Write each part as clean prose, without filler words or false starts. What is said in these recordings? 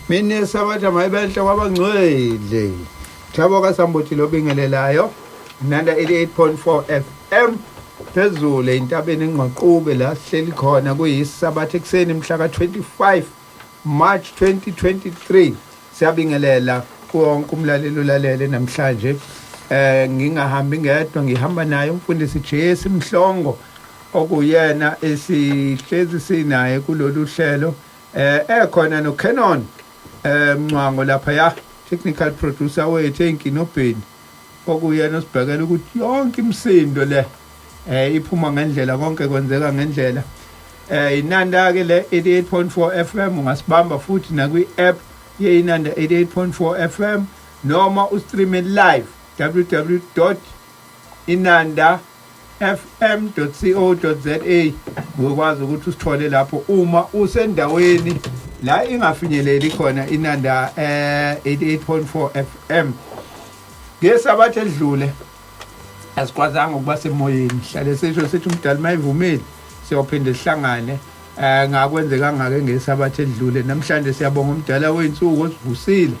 Mina sabatha mayibenhle kwabangcwele. Thabo kaSambothi lobingelelayo. Nanda 88.4 FM. Phezulu entabeni engqaqube la sihleli khona kuyisabatha ekseni mhla ka25 March 2023. Siyabingelela wonke umlaleli ulalele namhlanje. Ngingahambi ngedwa ngihamba naye umfundisi Jesu Mhlongo okuyena esihlezi sinaye kulolu hlelo ekhona no Canon mncwango lapha ya technical producer wethu enkinobheni okuyena sibhekela ukuthi yonke imisindo le iphuma ngendlela konke kwenzeka ngendlela inanda ke le 88.4 FM ungasibamba futhi na kwi app yeInanda 88.4 FM noma ustreame live www.inandafm.co.za ukwazi ukuthi usithole lapho uma usendaweni la ingafinyeleli khona inanda 88.4 FM ngesabathe edlule asikwazanga ukuba semoyeni hlale sesho sithi umdali mayivumeli siyophinde sihlangane ngakwenzeka ngake ngesabathe edlule namhlanje siyabonga umdala weinsuku osivusile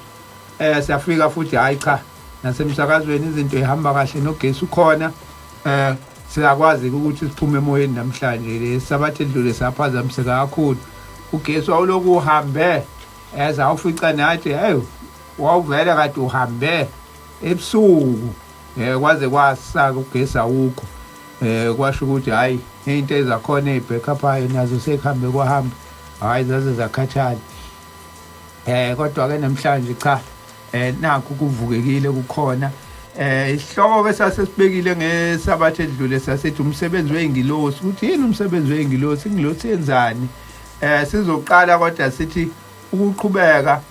siyafika futhi hayi cha nasemsakazweni izinto ihamba kahle nogesi ukhona siyakwazi ukuthi siphume emoyeni namhlanje lesabathe edlule saphazamiseka kakhulu ugesi wawuloku uhambe awufica nathi hey wawuvela kade uhambe ebusuku kwaze kwasaka ugesi awukho kwasho ukuthi hayi into ezakhona ezibackup hayi nazo sekhambe kwahamba hayi zaze zakhathala kodwa ke namhlanje cha nakho kuvukekile kukhona isihloko esasesibekile ngesabathe edlule sasethi umsebenzi weNgilosi ukuthi yini umsebenzi weNgilosi ingilosi yenzani sizoqala kodwa sithi ukuqhubeka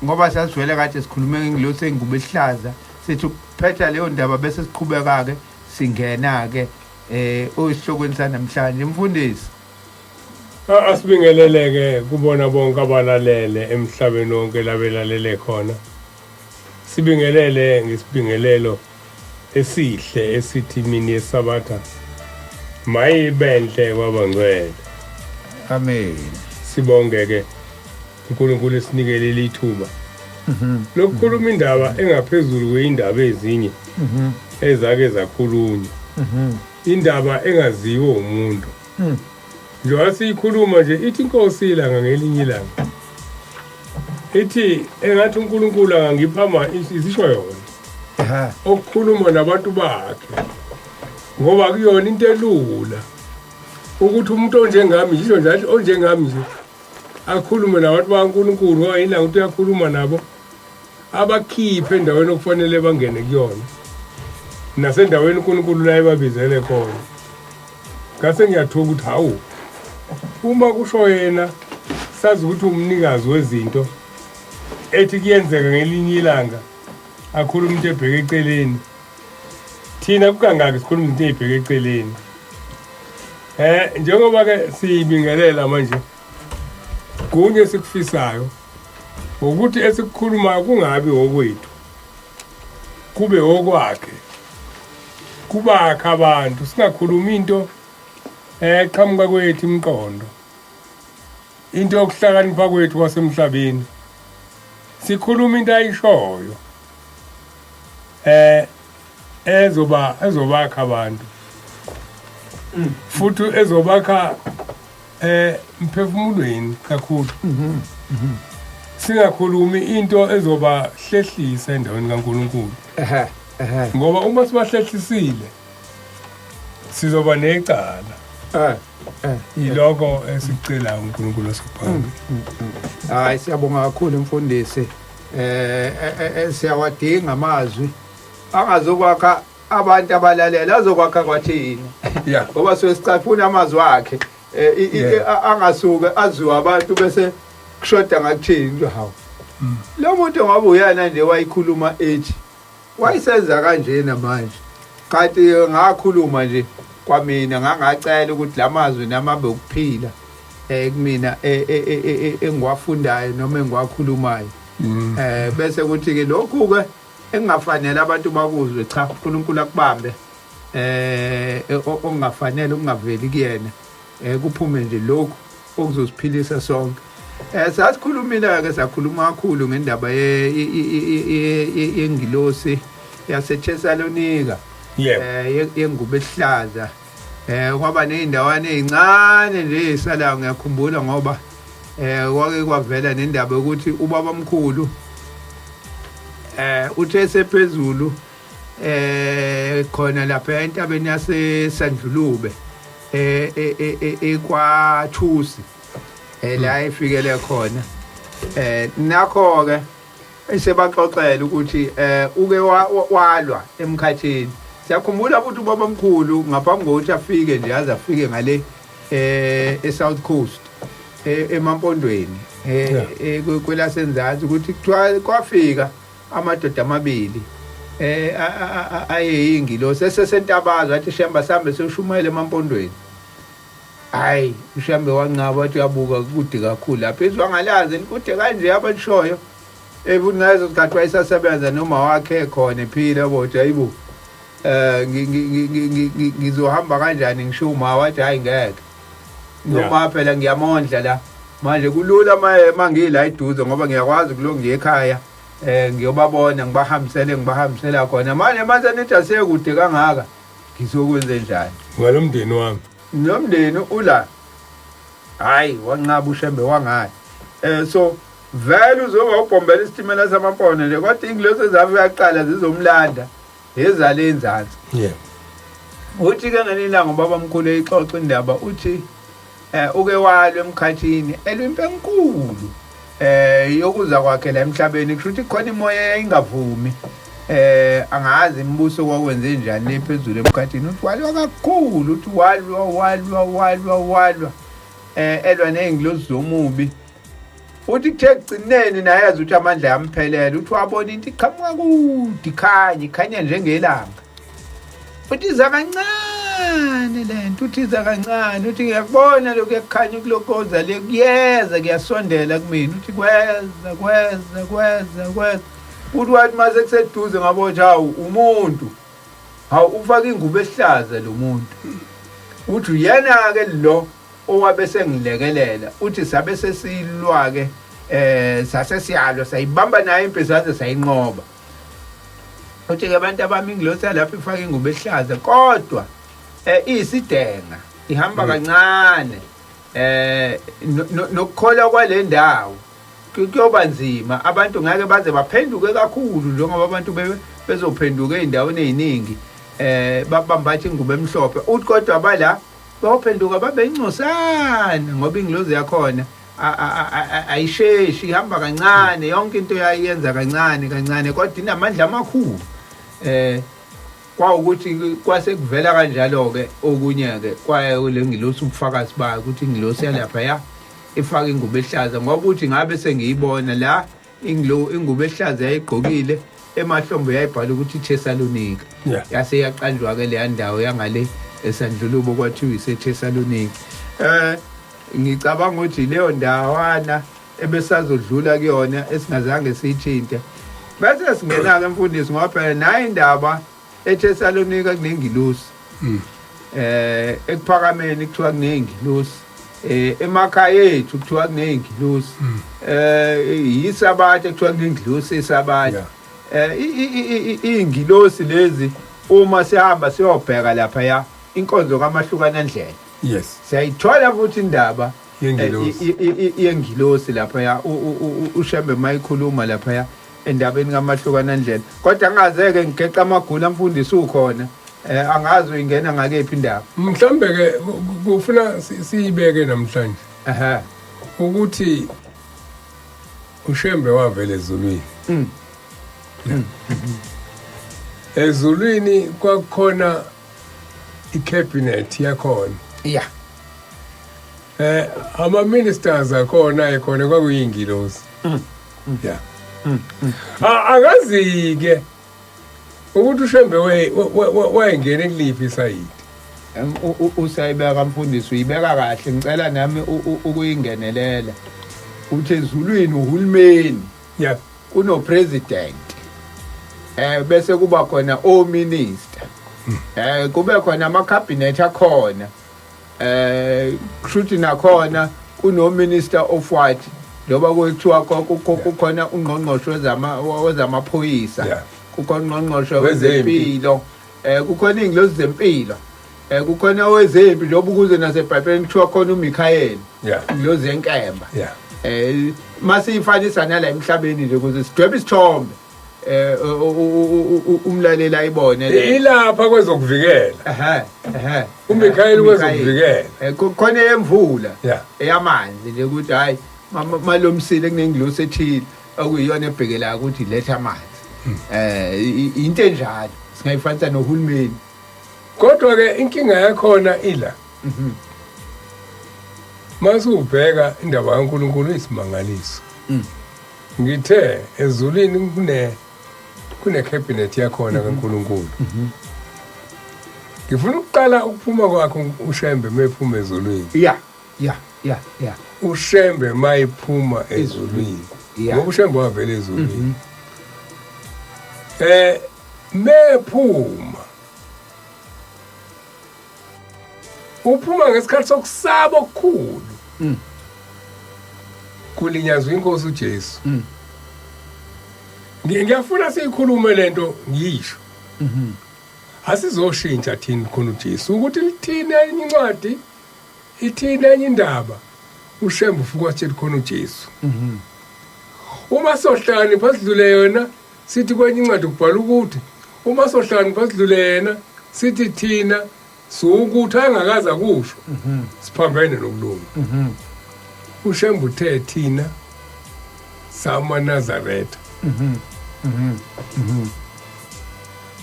ngoba sasivele kade sikhulume ngengilosi yengubo eluhlaza sithi ukuphetha leyo ndaba bese siqhubeka ke singena ke osihlokweni sanamhlanje mfundisi asibingeleleke kubona bonke abalalele emhlabeni wonke labelalele khona sibingelele ngesibingelelo esihle esithi mini yesabatha mayibenhle kwabangcwele amen sibonge ke uNkulunkulu esinikele ithuba lokukhuluma indaba engaphezulu kweindaba ezinye ezake zakhulunywa indaba engaziwa umuntu njengoba siyikhuluma nje ithi inkosi ilanga ngelinye ilanga ithi engathi uNkulunkulu angiphama isisho yona okukhuluma nabantu bakhe ngoba kuyona into elula ukuthi umuntu onjengami ngisho nje onjengami nje akhulume nabantu bakaNkulunkulu ngoba yilanga ukuthi uyakhuluma nabo abakhiphe endaweni okufanele bangene kuyona nasendaweni uNkulunkulu la ebabizele khona ngase ngiyathoka ukuthi hawu uma kusho yena sazi ukuthi umnikazi wezinto ethi kuyenzeka ngelinye ilanga akhuluma into ebheke eceleni thina kukangaki sikhuluma into ebheke eceleni njengoba ke sibingelela manje kunye sikufisayo ukuthi esikukhuluma kungabi okwethu kube okwakhe kubakha abantu singakhuluma into eqhamuka kwethu imqondo into yokuhlakanipha kwethu kwasemhlabeni sikhuluma into ayishoyo ezobakha abantu futhi ezobakha mphefumulweni kakhulu singakhulumi into ezobahlehlisa endaweni kaNkulunkulu ngoba uma sibahlehlisile sizoba necala yiloko esicela uNkulunkulu osiphambi hayi siyabonga kakhulu mfundisi siyawadinga amazwi angazokwakha abantu abalalela azokwakha kwathini ngoba sesicafuna amazwi akhe angasuke aziwa abantu bese kushoda ngakuthini hawo lo muntu ngabe uyana nje wayikhuluma ethi wayisenza kanjena manje kanti ngakhuluma nje kwamina ngangacela ukuthi lamazwi namabe ukuphila kumina engiwafundayo noma engiwakhulumayo bese kuthi ke lokhu ke engafanele abantu bakuzwe cha uNkulunkulu akubambe okungafanele ukungaveli kuyena kuphume nje lokhu okuzosiphilisa sonke Sasikhulumile ke sakhuluma kakhulu ngendaba yeNgilosi yaseThesalonika yengubo eluhlaza kwaba nezindawana ezincane nje esalayo ngiyakhumbula ngoba kwake kwavela nendaba ukuthi uBabamkhulu uthe sephezulu khona lapha entabeni yaseSandlulube ekwathusi la efikele khona nakho ke sebaxoxela ukuthi uke walwa emkhathini. Siyakhumbula ukuthi uBabamkhulu ngaphambi kokuthi afike nje aze afike ngale eSouth Coast emampondweni kwelasenzansi ukuthi kuthiwa kwafika amadoda amabili ayeYingilosi esesentabazo athi uShembe sambe seshumayela emampondweni. Hayi uShembe wanqaba wathi uyabuka kude kakhulu lapha izwangalazi kude kanje abanishoyo ebuthi ngazo sikhathi wayesasebenza noma wakhe khona ephila yabo hayibo ngizohamba kanjani ngishuma wathi hayi ngeke noma phela ngiyamondla la manje kulula mangila eduze ngoba ngiyakwazi kulongiye ekhaya ngiyobabona ngibahambisela khona manje nithi asekude kangaka ngizokwenza njani ngalomndeni wami nomndeni ula hayi wanqaba uShembe wangathi so vele uzoba ubhombela isitimela samampona nje kodwa iNgilosi ezabe uyaqala zizomlanda ezale enzansi uthi ke ngelilanga uBabamkhulu exoxa indaba uthi uke walwe emkhathini elwa impi enkulu yokuza kwakhe la emhlabeni kusho ukuthi khona imoya yayingavumi angazi imibuso kwakwenze njani lephezulu emkhathini uthi walwa kakhulu uthi walwa elwa nezingilosi zomubi uthi kuthe kugcineni naye yazi ukuthi amandla yamphelela uthi wabona into iqhamuka kude ikhanya njengelanga uthi iza kancane lento uthi iza kancane uthi ngiyakubona lokhu yakukhanya kulokoza le kuyeza kuyasondela kumina uthi kweza uthi wathi mase kuseduze ngabo nje hawu umuntu ufaka ingubo ehlaza lo muntu uthi uyena ke lo owabe sengilekelela uthi sabe sesilwa ke sase siyalo sayibamba naye impi saze sayinqoba uthi ke abantu abami iNgilosi lapha ifaka ingubo ehlaza kodwa isidenga ihamba kancane nokukhola kwale ndawo kuyoba nzima abantu ngeke baze baphenduke kakhulu njengoba abantu bezophenduka eindaweni eziningi babambatha ingubo emhlophe uthi kodwa bala bophenduka babe incosana ngoba iNgilosi yakhona ayisheshi ihamba kancane yonke into yayenza kancane kodwa inamandla amakhulu kwawukuthi kwase kuvela kanjalo ke okunye ke kwayo leNgilosi ubufakazi bayo ukuthi iNgilosi yalapha ifaka ingubo ehlaza ngoba uthi ngabe sengiyibona la ingubo ehlaza yayigqokile emahlombe yayibhala ukuthi iThesalonika yase yaqanjwa ke le ndawo yangale eSandlulubo kwathiwa iseThesalonika. Ngicabanga ukuthi leyo ndawana ebesazodlula kuyona esingazange siyithinte bese singena ke mfundisi ngoba phela nayi indaba eThesalonika kunengilosi ekuphakameni kuthiwa kunengilosi emakhaya ethu kuthiwa kunengilosi yisabatha kuthiwa kunengilosi esabatha izingilosi lezi uma sihamba siyobheka lapha inkonzo kamahlukanandlela siyayithola futhi indaba yeNgilosi lapha uShembe mayikhuluma lapha endabeni kamahlukanandlela kodwa angazeke ngigeqa amagula mfundisi ukhona angazi uyingena ngakephi indaba mhlambe ke kufuna siyibeke namhlanje ukuthi uShembe wavela ezulwini ezulwini kwakhona icabinet yakhona ama ministers akhona ekhona kwakuyingilosi akazi ke ukuthi uShembe wayengena kuliphi isayidi usayibeka mfundisi uyibeka kahle ngicela nami ukuyingenelela uthi ezulwini uhulumeni kuno president bese kuba khona o minister kube khona ama cabinet akhona kushuthi nakhona kuno minister of what njengoba kuthiwa kukhona ungqongqoshe wezamaphoyisa kukhona ungqongqoshe wezempilo kukhona iy'ngilosi zempilo kukhona owezempi njengoba ukuze nasebhayibhelini kuthiwa khona uMikhayeli ingilosi yenkemba masiyifanisa nala emhlabeni nje ukuze sidwebe isithombe umlaleli ayibone ilapha kwezokuvikela uMikhayeli kwezokuvikela khona eyemvula eyamanzi nje ukuthi hayi malomsile kunengilosi ethile okuyiyona ebhekelayo ukuthi letha amanzi into enjalo singayifanisa nohulumeni kodwa ke inkinga yakhona ila masubheka indaba kaNkulunkulu isimangaliso ngithe ezulwini kune cabinet yakhona kaNkulunkulu ngifuna ukuqala ukuphuma kwakho uShembe mephuma ezulwini uShembe mayiphuma ezulwini ngoba uShembe wavela ezulwini mephuma uphuma ngesikhathi sokusaba okukhulu kulinyazwa inkosi uJesu ngiyafuna siyikhulume lento ngisho asizoshintsha thina khona uJesu ukuthi lithina enye incwadi ithina enye indaba uShembe ufika watshela khona uJesu uma sohlani phasidlule yona sithi kwenye incwadi kubhala ukuthi uma sohlani phasidlule yena sithi thina sokuthi angakaza kusho siphambene nokulunga uShembe uthe thina samaNazaretha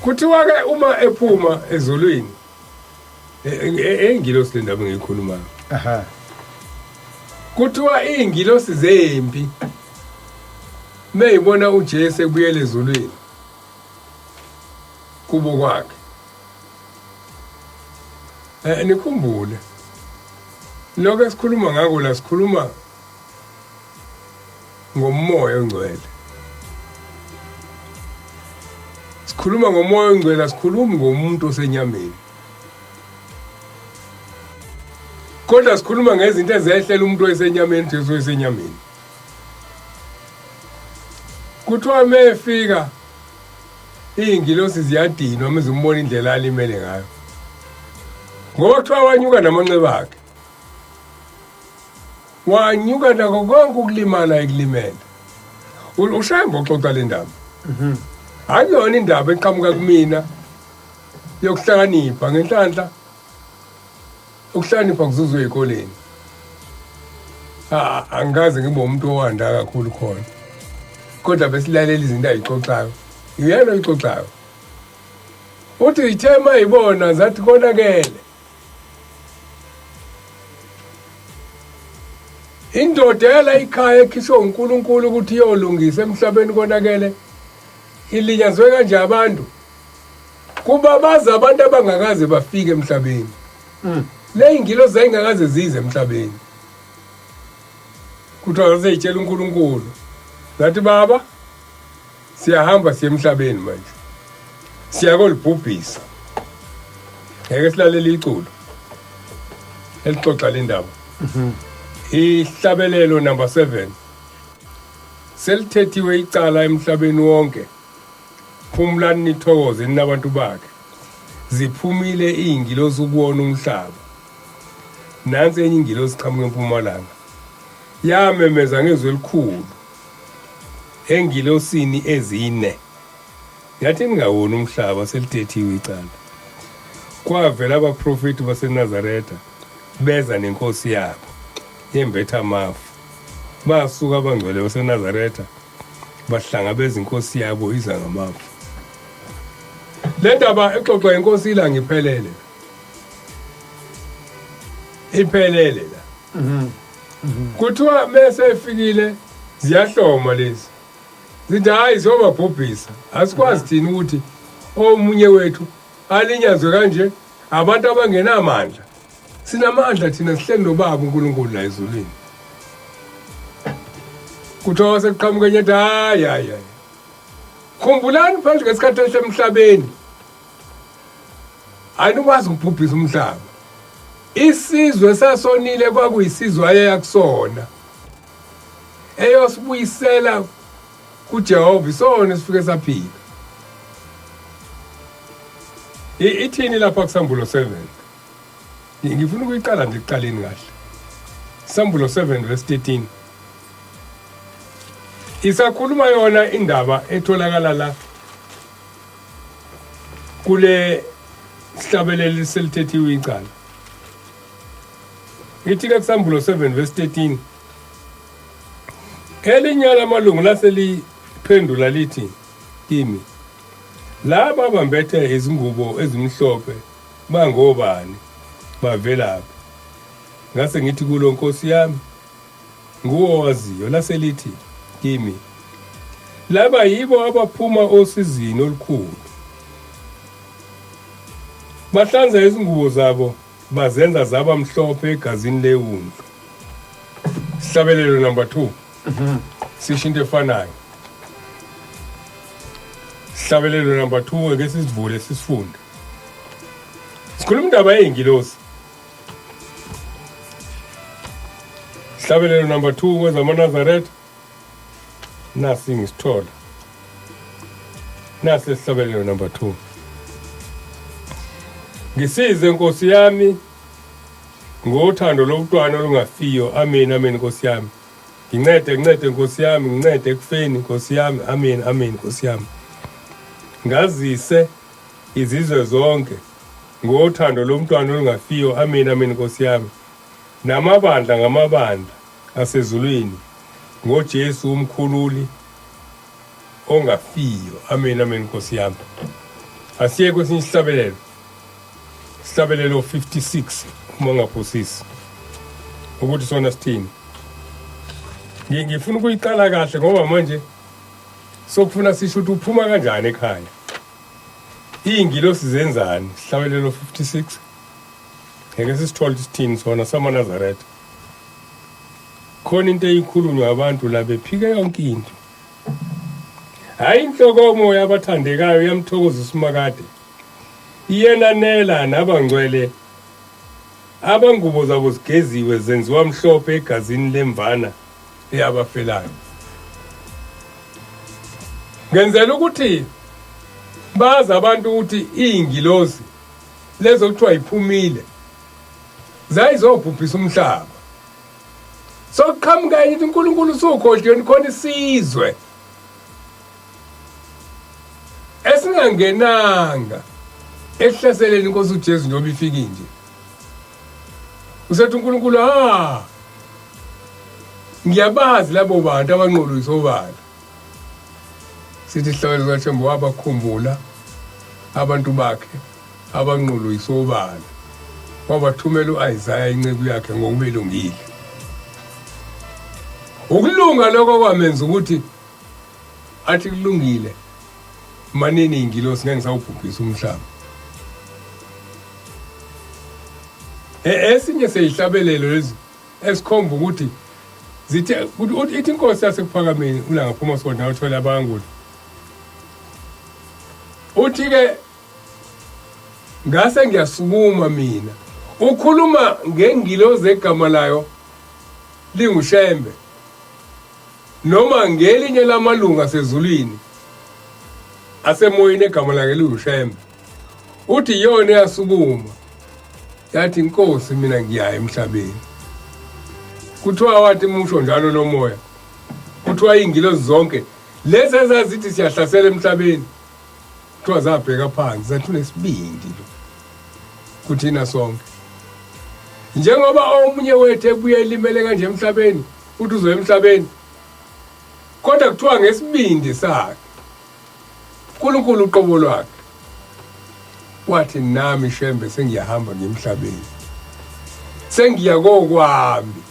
kuthiwa ke uma ephuma ezulwini engilosi lendaba engiyikhulumayo kuthiwa iy'ngilosi zempi meyibona uJesu ebuyela ezulwini kubo kwakhe nikhumbule lokho esikhuluma ngako la sikhuluma ngomoya ongcwele sikhuluma ngomoya ongcwele sikhulumi ngomuntu osenyameni kodwa sikhuluma ngezinto ezehlela umuntu osenyameni Jesu osenyameni kuthiwa mefika iy'ngilosi ziyadinwa mezimbona indlela alimele ngayo ngoba kuthiwa wanyuka namanxeba akhe wanyuka nako konke ukulimala ekulimele uShembe oxoxa le ndaba akuyona indaba eqhamuka kumina yokuhlakanipha ngenhlanhla ukuhlakanipha kuzuzwe ey'koleni angikaze ngibe umuntu owanda kakhulu khona kodwa besilalela izinto ayixoxayo yena oyixoxayo uthi ithe mayibona zathi konakele indoda yala ikhaya ekhishwe uNkulunkulu ukuthi iyolungisa emhlabeni konakele ilinyazwe kanje abantu kuba baza abantu abangakaze bafike emhlabeni le ingilosi zayingakaze zize emhlabeni kuthiwa zayitshela uNkulunkulu zathi baba siyahamba siye emhlabeni manje siyakolibhubhisa ngeke silalele iculo elixoxa le ndaba ihlabelelo number 7 selithethiwe icala emhlabeni wonke phumulani nithokoze ninabantu bakhe ziphumile iy'ngilosi ukuwona umhlaba nansi enye ingilosi iqhamuka empumalanga yamemeza ngezwi elikhulu engilosini ezine yathi ningawona umhlaba selithethiwe icala kwavela abaprofeti baseNazaretha beza nenkosi yabo yembetha amafu basuka abangcwele baseNazaretha bahlangabeza inkosi yabo iza ngamafu le ndaba exoxwa inkosi ila ngiphelele iphelele la kuthiwa mase efikile ziyahloma lezi zithi hayi zobabhubhisa asikwazi thina ukuthi omunye wethu alinyazwe kanje abantu abangenamandla sinamandla thina sihleli nobaba uNkulunkulu la ezulwini kuthiwa sekuqhamuka enye hayi khumbulani phandle ngesikhathi esemhlabeni anikwazi ukubhubhisa umhlaba isizwe sasonile kwakuyisizwe ayeyakusona eyosibuyisela kuJehova isona sifike saphila. Ithini lapha kusambulo 7? Ngifuna ukuyiqala nje ekuqaleni kahle. Sambulo 7 verse 13. Isakhuluma yona indaba etholakala la kule sihlabeleli selithethiwe icala. Ithi ke kusambulo 7 verse 13. Elinye lamalungu laseliphendula lithi kimi, laba bambethe izingubo ezimhlophe bangobani, bavelaphi? Ngase ngithi kulo Nkosi yami, nguwe owaziyo. Laselithi kimi, laba yibo abaphuma osizini olukhulu, bahlanza izingubo zabo bazenza zaba mhlophe egazini lewundlu. Sihlabelelo number 2. Sisho into efanayo. Sihlabelelo number 2 ake sisivule sisifunde. Sikhuluma indaba yeNgilosi. Sihlabelelo number 2 kwezamaNazaretha. Nasi ngisithola. Nasi sihlabelelo number 2. Ngisize Nkosi yami ngothando lobuntwana olungafiyo. Amen, amen Nkosi yami. Ngincede Nkosi yami, ngincede ekufeni Nkosi yami. Amen, amen Nkosi yami. Ngazise izizwe zonke ngothando lomntwana olungafiyo. Amen, amen Nkosi yami. Namabandla ngamabandla asezulwini ngoJesu umkhululi ongafiyo. Amen, amen Nkosi yami. Asiye kwesinye isihlabelelo. Sihlabelelo 56 uma ngaphosisi ukuthi sona sithini. Ngifuna ukuyiqala kahle ngoba manje sokufuna sisho ukuthi uphuma kanjani ekhaya. IyiNgilosi zenzani? Sihlabelelo 56. Ngeke sisithole isithini sona samaNazaretha. Khona into eyikhulunywa abantu la bephike yonke into. Hayi inhlokomo yabathandekayo yamthokozisa uMakade. Iyenanela nabangcwele abangubo zabo zigeziwe zenziwa mhlophe egazini lemvana eyabafelayo. Ngenzela ukuthi bazi abantu ukuthi iyiNgilosi lezo kuthiwa iphumile zayizobhubhisa umhlaba. Sokuqhamuka ukuthi uNkulunkulu usukhohlwe khona isizwe esingangenanga ekuhlaseleni inkosi uJesu njengoba ifika nje. Usethi uNkulunkulu ngiyabazi labo bantu abanqolo isobala. Sithi sihlabelelo kaShembe wabakhumbula abantu bakhe abanqolo isobala. Wabathumela uIsaiah inceku yakhe ngokubelungile. Ukulunga lokho kwamenza ukuthi athi kulungile manini iNgilosi ngeke ngisawubhubhisa umhlaba. Esinye seyihlabelelo lezi esikhomba ukuthi zithi ithi inkosi yasekuphakameni ulanga phuma sona uthola abangulu. Uthi ke ngase ngiyasukuma mina ukhuluma ngeNgilosi egama layo linguShembe noma ngelinye lamalunga sezulwini asemoyeni egama lakhe linguShembe. Uthi yona yasukuma yathi inkosi mina ngiyaya emhlabeni. Kuthiwa wathi musho njalo nomoya. Kuthiwa iNgilosi zonke lezi ezazithi siyahlasela emhlabeni kuthiwa zabheka phansi zathula isibindi lo kuthina sonke. Njengoba omunye wethu ebuye elimele kanje emhlabeni uthi uzo emhlabeni kodwa kuthiwa ngesibindi sakhe uNkulunkulu uqobo lwakhe wathi nami Shembe sengiyahamba ngemhlabeni sengiya kokwami.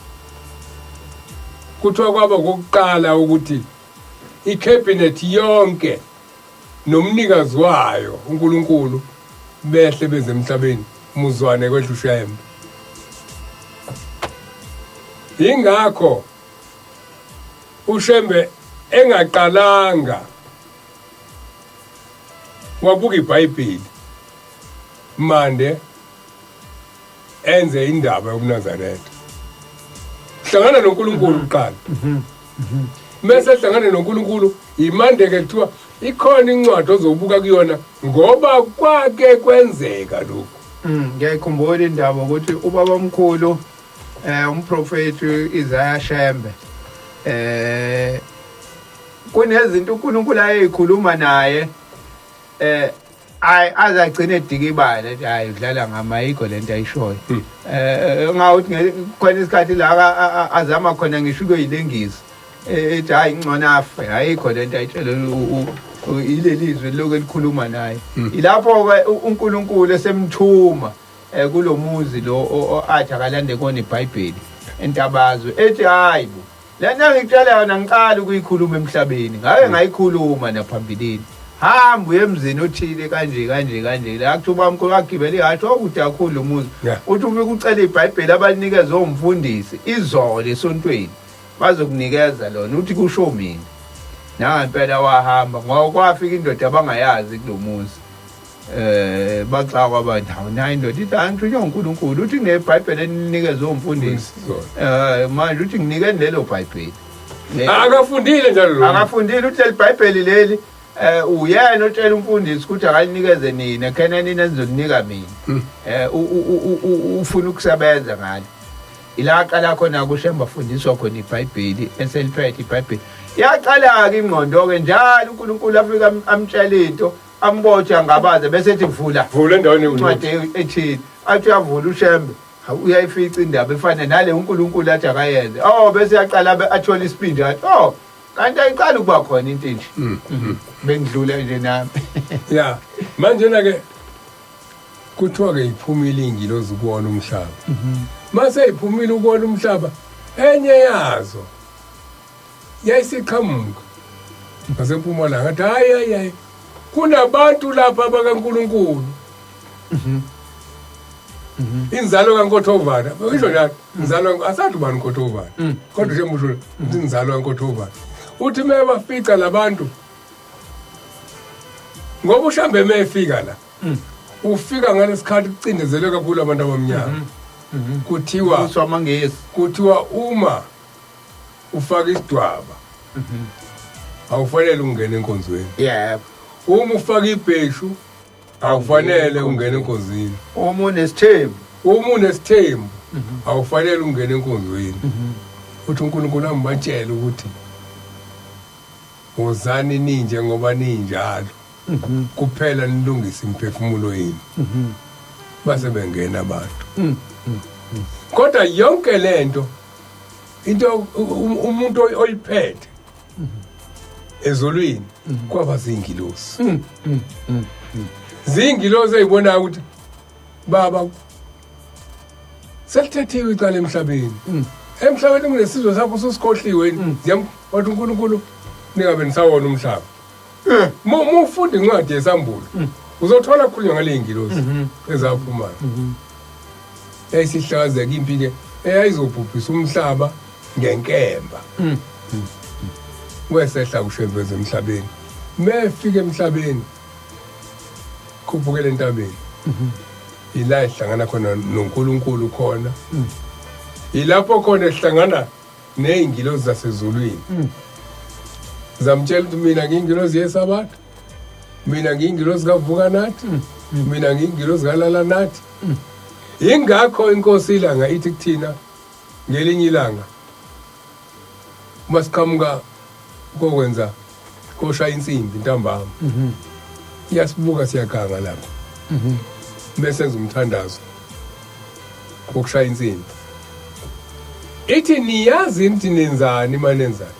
Kuthiwa kwaba kokuqala ukuthi icabinet yonke nomnikazi wayo uNkulunkulu behle beze emhlabeni muzwane kwedla uShembe. Ingakho uShembe engaqalanga wabuka iBhayibheli mande enze indaba yobuNazaretha. Hlangana noNkulunkulu uqala. Mase hlangane noNkulunkulu imande ke kuthiwa ikhona incwadi ozobuka kuyona ngoba kwake kwenzeka lokho. Ngiyakhumbula indaba ukuthi uBabamkhulu umprofeti uShembe kunezinto uNkulunkulu ayekhuluma naye azagcina edikibala ethi hayi udlala ngamayiko lento ayishoyo ngawuthi khona isikhathi la azama khona ngisho ukuyilengisa ethi hayi ngcono afe ayikho lento ayitshela ilelizwe lokho elikhuluma naye ilapho ke uNkulunkulu esemthuma kulomuzi lo athi akalande kona iBhayibheli entabazwe ethi hayi bo lena ngikutshela yona ngiqala ukuyikhuluma emhlabeni ngake ngayikhuluma naphambilini hamba uye emzini othile kanje la kuthi uBabamkhulu agibele ihathi okude kakhulu lo muzi uthi ufike ucela iBhayibheli abanikeza umfundisi izolo esontweni bazokunikeza lona uthi kusho mina ngempela wahamba ngoba kwafika indoda abangayazi kulomuzi baxaka kwabantu awunayo indoda ithi angithunywe uNkulunkulu uthi kuneBhayibheli eninikeza umfundisi manje uthi nginikeni lelo Bhayibheli akafundile njalo lo akafundile uthi leBhayibheli leli uyena otshela umfundisi ukuthi akalinikeze nina khona nina nizoninika mina ufuna ukusebenza ngalo ila qala khona kuShembe afundiswa khona iBhayibheli eseliphethe iBhayibheli yaqala ke ingqondo ke njalo uNkulunkulu afika amtshela into ambotsha ngabaze bese ethi vula endaweni incwadi ethi athi uyavula uShembe uyayifica indaba efana nale uNkulunkulu athi akayenze bese yaqala athola isipindi athi kanti ayiqala ukuba khona into enje bengidlula nje nami ya manje na ke kuthiwa ke iphumile ingilosi kuwona umhlaba mase iphumile ukuwona umhlaba enye yazo yayisiqhamuka ngasempumalanga ngathi hayi kunabantu lapha bakaNkulunkulu inzalo kaNkothovana ngisho njalo inzalo asathi ubani uNkothovana kodwa nje musho inzalo kaNkothovana uthi mebafica labantu ngoba uShembe mefika la ufika ngalesikhathi kucindezelwe kakhulu abantu abamnyama kuthiwa uma ufaka isidwaba awufanele ungene enkonzweni yebo uma ufaka ibheshu awufanele ungene enkonzweni uma unesithembu awufanele ungene enkonzweni uthi uNkulunkulu ambatshela ukuthi wozani ninje ngoba ninjalo kuphela nilungisa imphefumulo yenu base bengena abantu kodwa yonke lento into umuntu oyiphethe ezolweni kwaba zingilosi zingilosi ezibona ukuthi baba selithethiwe icala emhlabeni kunesizwe sakho sosikhohliwe wathi uNkulunkulu ningabe nisawona umhlaba ufunda incwadi yesambulo uzothola kukhulunywa ngale zingilosi ezaphumayo yayisihlakazeka impi ke eyayizobhubhisa umhlaba ngenkemba wesehla uShembe emhlabeni mefika emhlabeni kuphukele entabeni ila ihlangana khona noNkulunkulu khona ilapho khona ehlangana nezingilosi zasezulwini zamtshela ukuthi mina ngiyingilosi yesabatha mina ngiyingilosi kavuka nathi mina ngiyingilosi kalala nathi ingakho inkosi ilanga ithi kuthina ngelinye ilanga masiqhamuka kokwenza koshaya insimbi ntambama iyasibuka siyaganga lapho bese senza umthandazo wokushaya insimbi ithi niyazi nithi nenzani manenzani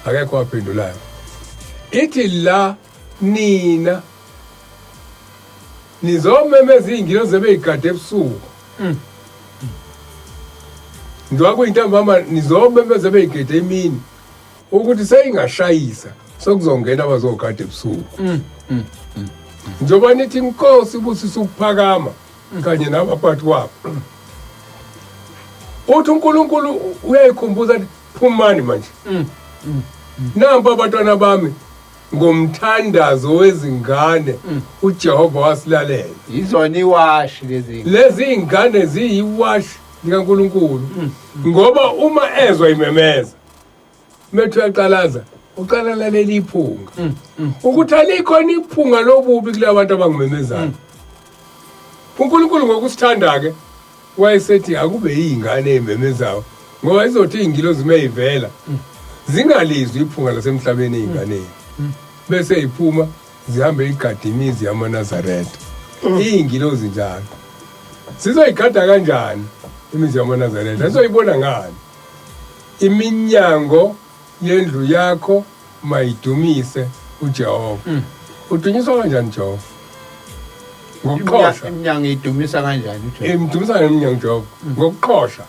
akekho waphendulayo ithi la nina nizomemeza izingilosi ebeyigade ebusuku ndwa kuyintambama nizomemeza ebeyigade emini ukuthi seyingashayisa sokuzongena abazogade ebusuku njoba nithi inkosi ubusisa ukuphakama kanye nabaphathi wabo uthi uNkulunkulu uyayikhumbuza ukuthi phumani manje nampa abantwana bami ngomthandazo wezingane uJehova wasilalela izona iwashi lezi ingane ziyiwashi likaNkulunkulu ngoba uma ezwa imemeza methu yaqalaza uqala leli iphunga ukuthi alikhona iphunga lobubi kulabantu abangimemezayo uNkulunkulu ngokusithanda ke wayesethi akube yingane ezimemezayo ngoba izothi ingilozi mayivela zingalizwi iphunga lasemhlabeni ezinganeni bese iphuma zihambe igadimizi yamaNazaretha ingilozi njalo sizoyigada kanjani imizi yamaNazaretha sizoyibona ngani iminyango yendlu yakho mayidumise uJehova udunyiswa kanjani Jehova ngokuqhosha iminyango idumisa kanjani uJehova imdumisa ngeminyango Jehova ngokuqhosha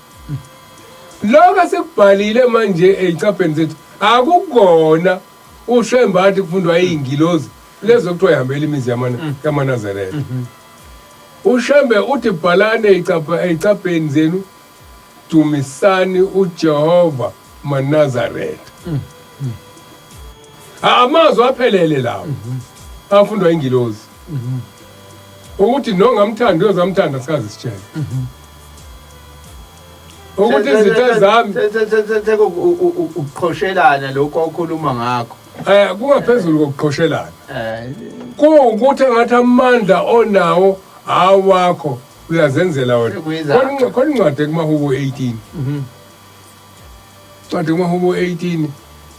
lokho sekubhalile manje ezicapheni zethu akukona uShembe athi kufundwa izingilosi lezo kuthiwa ihambela imizi yamaNazaretha uShembe uthi bhalane ezicapheni zenu dumisani uJehova maNazaretha amazwi aphelele lawo afundwa ingilosi ukuthi nongamthanda uyozamthanda sikaze sitshele ukuthi izitha zami ukuqhoshelana lokho okhuluma ngakho kungaphezulu kokuqhoshelana kuwukuthi engathi amandla onawo awakho uyazenzela wena khona incwadi kumahubo 18 incwadi kumahubo 18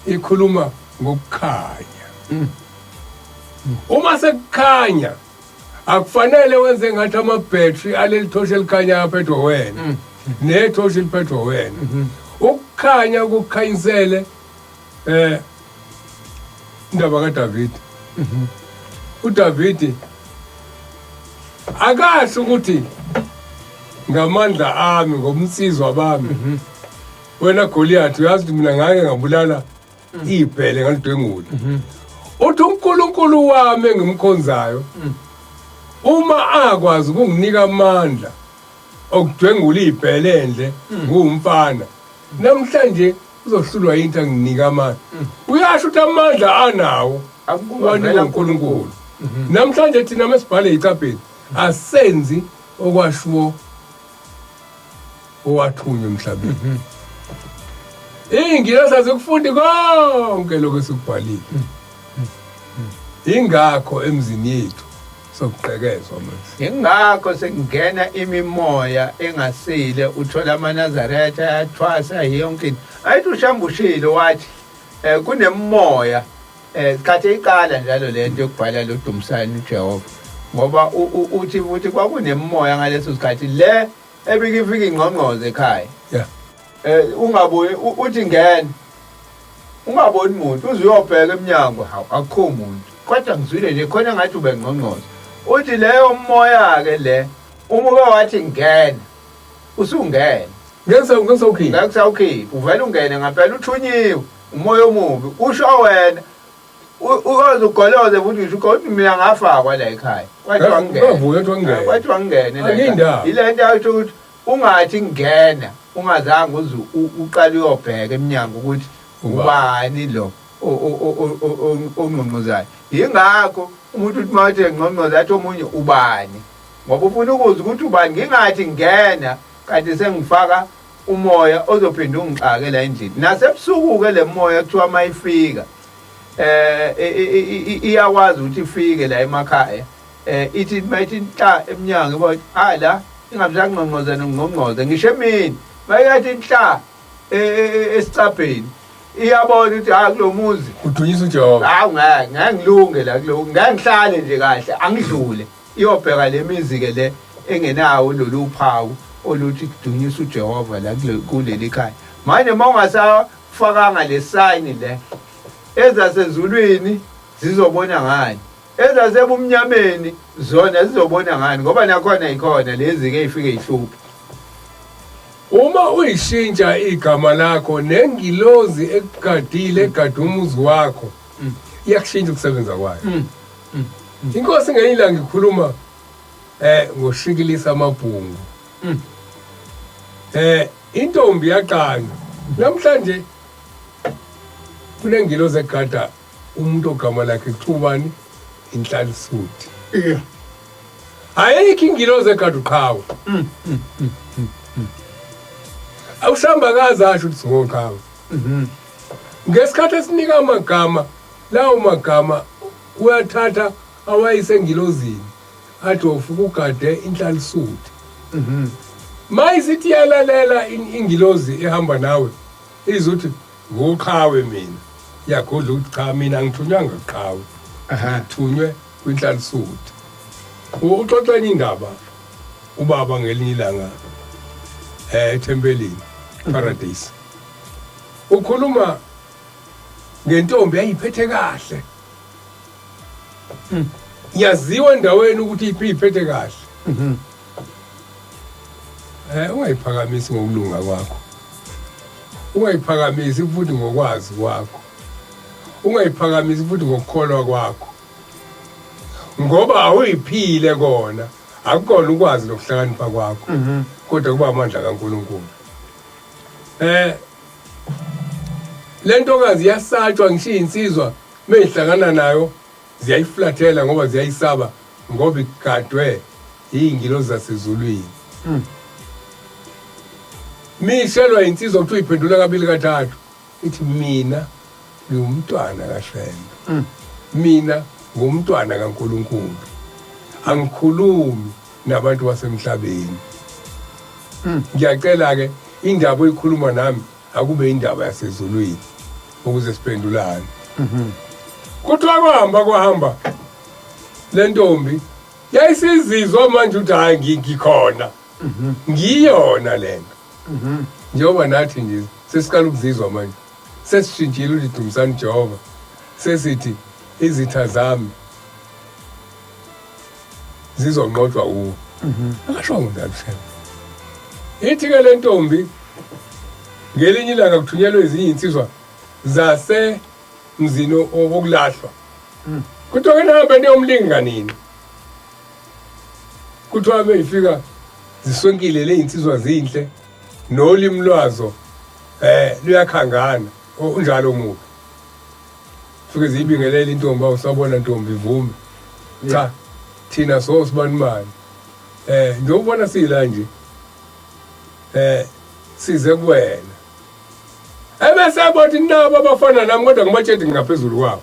ikhuluma ngokukhanya uma sekukhanya akufanele wenze ngathi amabhetri aleli thoshi elikhanya aphethwe wena nethoshi liphethwe wena ukukhanya ukukhanyisele indaba kaDavide uDavide akasho ukuthi ngamandla ami ngomsizwa bami wena Goliathi uyazi ukuthi mina ngake ngabulala ibhele ngalidwengula uthi uNkulunkulu wami engimkhonzayo uma akwazi ukunginika amandla okudwengula ibhele endle ngumfana namhlanje uzohlulwa into anginika amandla uyasho ukuthi amandla anawo akubonela uNkulunkulu namhlanje thina mesibhale icapheni asenzi okwashiwo owathunywa emhlabeni ingilosi azikufundi konke lokho esikubhalile ingakho emzini yethu sokuqekezwa manje ingakho sekungena imimoya engasile uthola amaNazaretha ayathwasa yonke into ayithi uShambushile wathi kunemimoya kade iqala njalo lento yokubhala lo dumisani uJehova ngoba uthi kwakunemimoya ngaleso sikhathi le ebikifika ingqongqoze ekhaya ungaboni uthi ngene ungaboni umuntu uzuyobheka eminyango akukho umuntu kodwa ngizwile nje khona ngathi ube ngqongqoze uthi leyo moya ke le umuke wathi ngene usungene ngesawukhipha ngakusawukhipha uvela ungene ngaphela uthunyiwe umoya omubi usho wena uyoze ugoloze futhi ngisho ukuthi mina ngafakwa la ekhaya kwathi wangene ile nto ayisho ukuthi ungathi ngena ungazange uze uqale uyobheka eminyango ukuthi ubani lo ongqongqozayo yingakho umuntu uthi manje ngqongqoza athi omunye ubani ngoba ufuna ukuza ukuthi ubani ngingathi ngena kanti sengifaka umoya ozophinda ungixake la endlini nasebusuku ke le moya kuthiwa mayifika iyakwazi ukuthi ifike la emakhaya ithi mayithi nhla eminyango ibathi la ingabuzangqongqoza nongqongqoza ngisho emini mayathi nhla esicapheni iyabona ukuthi kulomuzi udunyisa uJehova ngangilunge la kulo ngangihlale nje kahle angidlule iyobheka lemizi ke le engenawo lolu phawu oluthi kudunyisa uJehova la kuleli khaya manje mawungasafakanga le sign le ezasezulwini zizobona ngani ezasebumnyameni zona zizobona ngani ngoba nakhona ikhona lezi ke ifike ihluphe uma uyishintsha igama lakho nengilozi ekugadile egada umuzi wakho iyakushintsha ukusebenza kwayo inkosi ngenyila ngikhuluma ngoshikilisa amabhungu intombi yaqanga namhlanje kunengilozi egada umuntu ogama lakhe kuthubani inhlalisuthi ayikho ingilozi egada uqhawe awushambakazi asho ukuthi ngoqhawe ngesikhathi esinika amagama lawo magama uyathatha awayise engilozini athi ufuka ugade inhlalisuthi mayisithi yalalela ingilozi ehamba nawe izuthi ngoqhawe mina yakhodla ukuthi cha mina ngithunywanga qhawe thunywe kwinhlalisuthi uxoxa indaba ubaba ngelinye ilanga ethempelini paradise ukhuluma ngentombi ayiphethe kahle yaziwa endaweni ukuthi iphethe kahle ungayiphakamisi ngokulunga kwakho ungayiphakamisi futhi ngokwazi kwakho ungayiphakamisi futhi ngokukholwa kwakho ngoba awuyiphile kona akukona ukwazi nokuhlakanipha kwakho kodwa kuba amandla kaNkulunkulu lentokazi yasatshwa ngisho insizwa meyihlangana nayo ziyayiflathela ngoba ziyayisaba ngoba igadwe ingilosi zasezulwini mishelwa insizwa ukuthi uyiphendula kabili kathathu ithi mina ngumntwana kaShembe mina ngumntwana kaNkulunkulu angikhulumi nabantu basemhlabeni ngiyacela ke indaba oyikhuluma nami akube indaba yasezulwini ukuze siphendulane kuthiwa kwahamba lentombi yayisizizwa manje ukuthi hayi ngikhona ngiyona lento njengoba nathi nje sesiqala ukuzizwa manje sesishintshile ukuthi dumisani Jehova sesithi izitha zami zizonqotshwa uwo akasho njalo Shembe ithi ke lentombi ngelinye ilanga kuthunyelwe ezinye insizwa zase mzini okulahlwa kuthiwa ke nahambe niyomlinganini kuthiwa beyifika ziswenkile le insizwa zinhle nolimi lwazo luyakhangana unjalo umubi fike zibingelela intombi awusabona ntombi ivume cha thina sosibanimani nje ubona sila nje size kuwena ebese bathi nabo abafana nami kodwa ngibatshedi ngaphezulu kwabo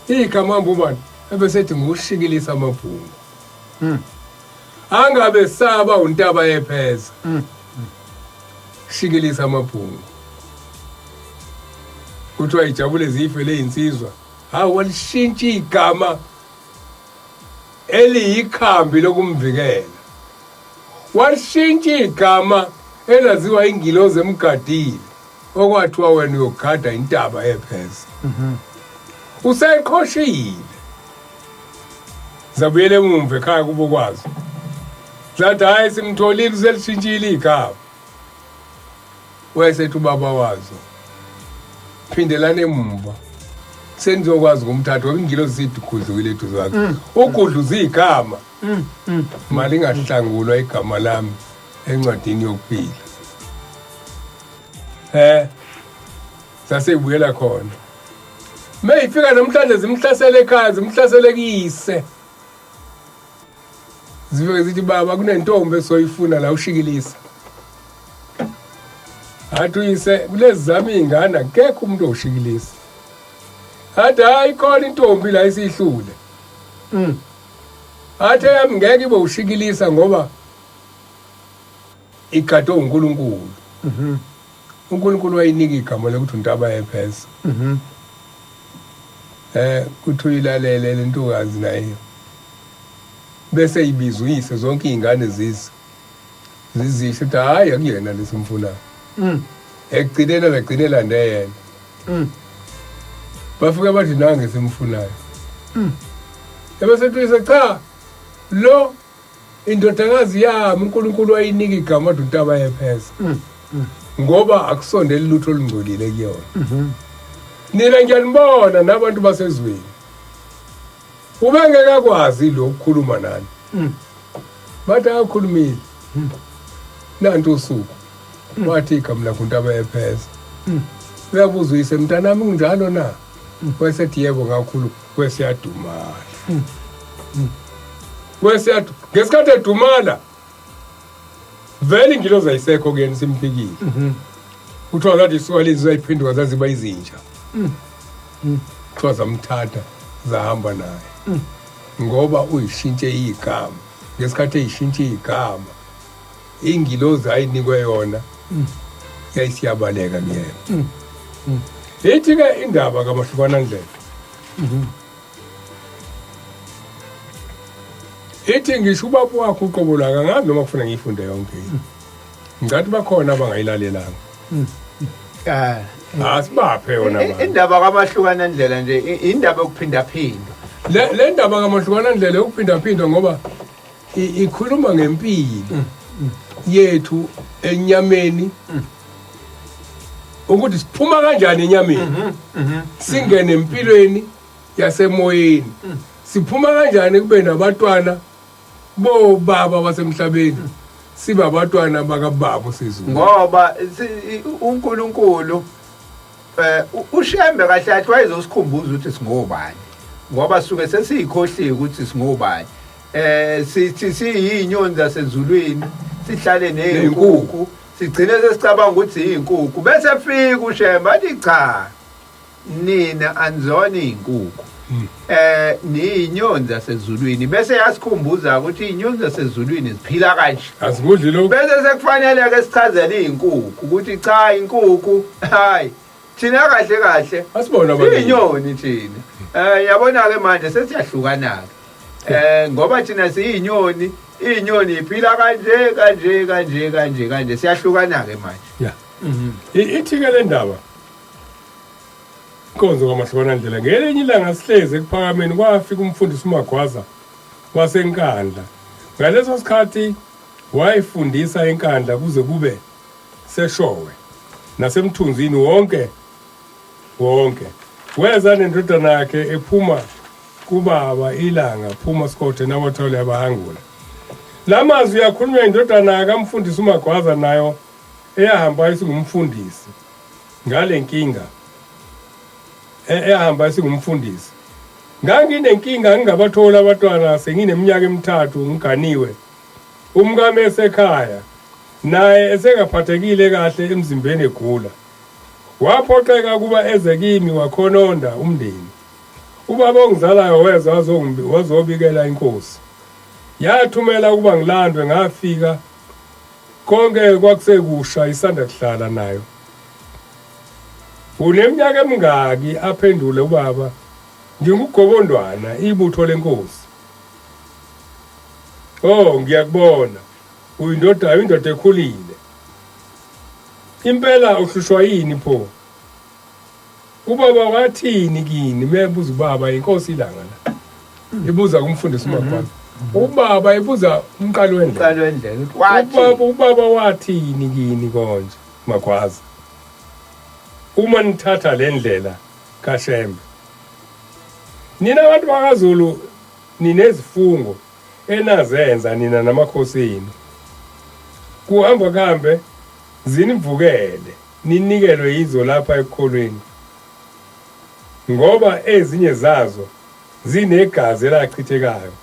igama mbumani ebese ethi ngushikilisa amabhungu angabe saba untaba yepheza shikilisa amabhungu kuthiwa ijabule zife le insizwa hawu walishintsha igama eliyikhambi lokumvikela walishintsha igama elaziwa ingilosi emkhathini okwathiwa wena uyogada intaba yepheza useqhoshile zabuyele emumva ekhaya kubo kwazo zathi hayi simtholile uselishintshile igama wayesethi ubaba wazo phindelane emumva senizokwazi kumthatha ngoba ingilosi sithi khudlukile eduze kwakhe ukudluza igama mali ingahlangulwa igama lami encwadini yokuphila sasebuyela khona meyifika namhlanje zimhlasele ekhaya zimhlasele kuyise zifike zithi baba kunentombi esoyifuna la ushikilisa athi uyise kulezi zami izingane akekho umuntu oshikilisa athi hayi khona intombi la isihlule athi yami ngeke ibe ushikilisa ngoba igado uNkulunkulu uNkulunkulu wayinika igama lokuthi untaba yepheza kuthi uyilalele lentokazi nayo bese ibizwa uyise zonke izingane zizisho ukuthi hayi akuyena lesimfunayo ekugcinela begcinela neyena bafika bathi nange simfunayo ebese tuyise cha lo indodakazi yami uNkulunkulu wayinika igama lokuthi untaba yepheza ngoba akusondeli lutho olungcolile kuyona nina ngiyanibona nabantu basezweni ubengeke akwazi lo ukukhuluma nani bathi akakhulumile nantu usuku wathi igama lakho untaba yepheza uyabuza uyise mntanami kunjalo na wayesethi yebo ngakhulu kwesiyadumala ngesikhathi edumala vele ingilosi ayisekho kuyena simphikile kuthiwa lathi isuka lezi zayiphenduka zaziba izinja kuthiwa zamthatha zahamba naye ngoba uyishintshe igama ngesikhathi eyishintshe igama ingilozi ayinikwe yona yayisiyabaleka kuyena ethi-ke indaba kamahlukanandlela ethi ngisho ubaba wakho uqobo lwakhe angazi noma kufuna ngiyifunde yonke ngathi bakhona abangayilalelanga asibaphe yona indaba kamahlukanandlela nje indaba yokuphindaphinda le ndaba kamahlukanandlela yokuphindaphinda ngoba ikhuluma ngempilo yethu enyameni ukuthi siphuma kanjani enyameni singene empilweni yasemoyeni siphuma kanjani kube nabantwana bobaba basemhlabeni sibe abantwana bakababa sizulu ngoba uNkulunkulu uShembe kahle athi wayezosikhumbuza ukuthi singobani ngoba suke sesiyikhohliwe ukuthi singobani sithi siyinyoni zasezulwini sihlale nezinkukhu sigcine sesicabanga ukuthi izinkukhu bese fika uShembe athi cha nina anzona izinkukhu niyinyoni zasezulwini bese yasikhumbuza ukuthi izinyoni zasezulwini ziphila kanje asikudli lokho bese sekufanele ke sichazele izinkukhu ukuthi cha izinkukhu hayi thina kahle kahle asibona abantu izinyoni thina yabona ke manje sesiyahlukana ngoba thina siyinyoni izinyoni iphila kanje siyahlukana ke manje ya ithi ke le ndaba inkonzo kamahlukanandlela ngelinye ilanga sihleze ekuphakameni kwafika umfundisi uMagwaza wasenkandla ngaleso sikhathi wayifundisa enkandla kuze kube seshowe nasemthunzini wonke weza nendodana yakhe ephuma kubaba ilanga phuma sikothe nabathole abahangula lamazwi yakhulunywa indodana kamfundisi uMagwaza nayo eyahamba isingumfundisi ngale nkinga ehamba isingumfundisi nganginenkinga ngingabathola abantwana sengineminyaka emithathu ngiganiwe umkami esekhaya naye esengaphathekile kahle emzimbeni egula waphoxeka kuba eze kimi wakhononda umndeni ubaba ongizalayo weza wazobikela inkosi yathumela ukuba ngilandwe ngafika konke kwakusekusha isanda kuhlala nayo uneminyaka emingaki aphendule ubaba ngingugobondwana ibutho lenkosi ngiyakubona uyindoda ekhulile impela uhlushwa yini pho ubaba wathini kini mebuza ubaba inkosi ilanga la ibuza kumfundisi uMagwaza ubaba ibuza umqalo wendlela ubaba wathini kini konje Magwaza uma nithatha le ndlela kaShembe nina abantu bakaZulu ninezifungo enazenza nina namakhosi enu kuhamba kambe zinivukele ninikelwe yizo lapha ekholweni ngoba ezinye zazo zinegazi elachithekayo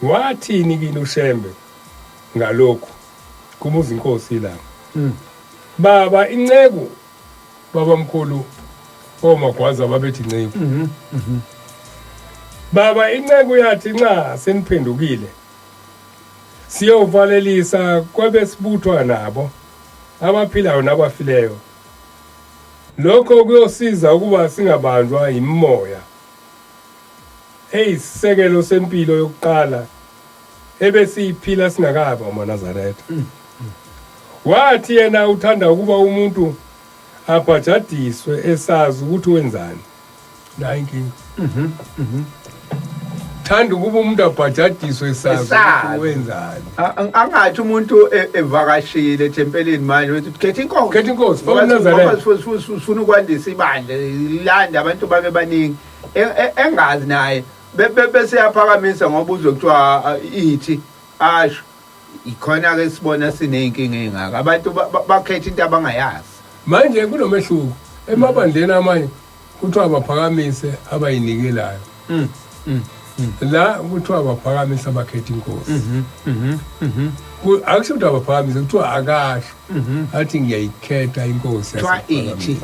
wathini kini uShembe ngalokho kumuza inkosi ilanga baba inceku babamkhulu oMagwaza babethi inceku baba inceku yathi nxa seniphendukile siyovalelisa kwabesibuthwa nabo abaphilayo nabafileyo lokho kuyosiza ukuba singabanjwa imimoya eyisisekelo sempilo yokuqala ebesiyiphila singakabi amaNazaretha wathi yena uthanda ukuba umuntu abhajadiswe esazi ukuthi wenzani la inkinga thanda ukuba umuntu abhajadiswe esazi ukuthi wenzani angathi umuntu evakashile ethempelini manje uthi khetha inkosi ufuna ukwandisa ibandla landa abantu bake baningi engazi naye bese yaphakamisa ngoba uzokuthiwa ithi asho ikhona ke sibona sineyinkinga engaka abantu bakhetha into abangayazi manje kunomehluko emabandleni amanye kuthiwa baphakamise abayinikelayo la kuthiwa baphakamise abakhetha inkosi akusho ukuthi abaphakamise kuthiwa akasho athi ngiyayikhetha inkosi ethi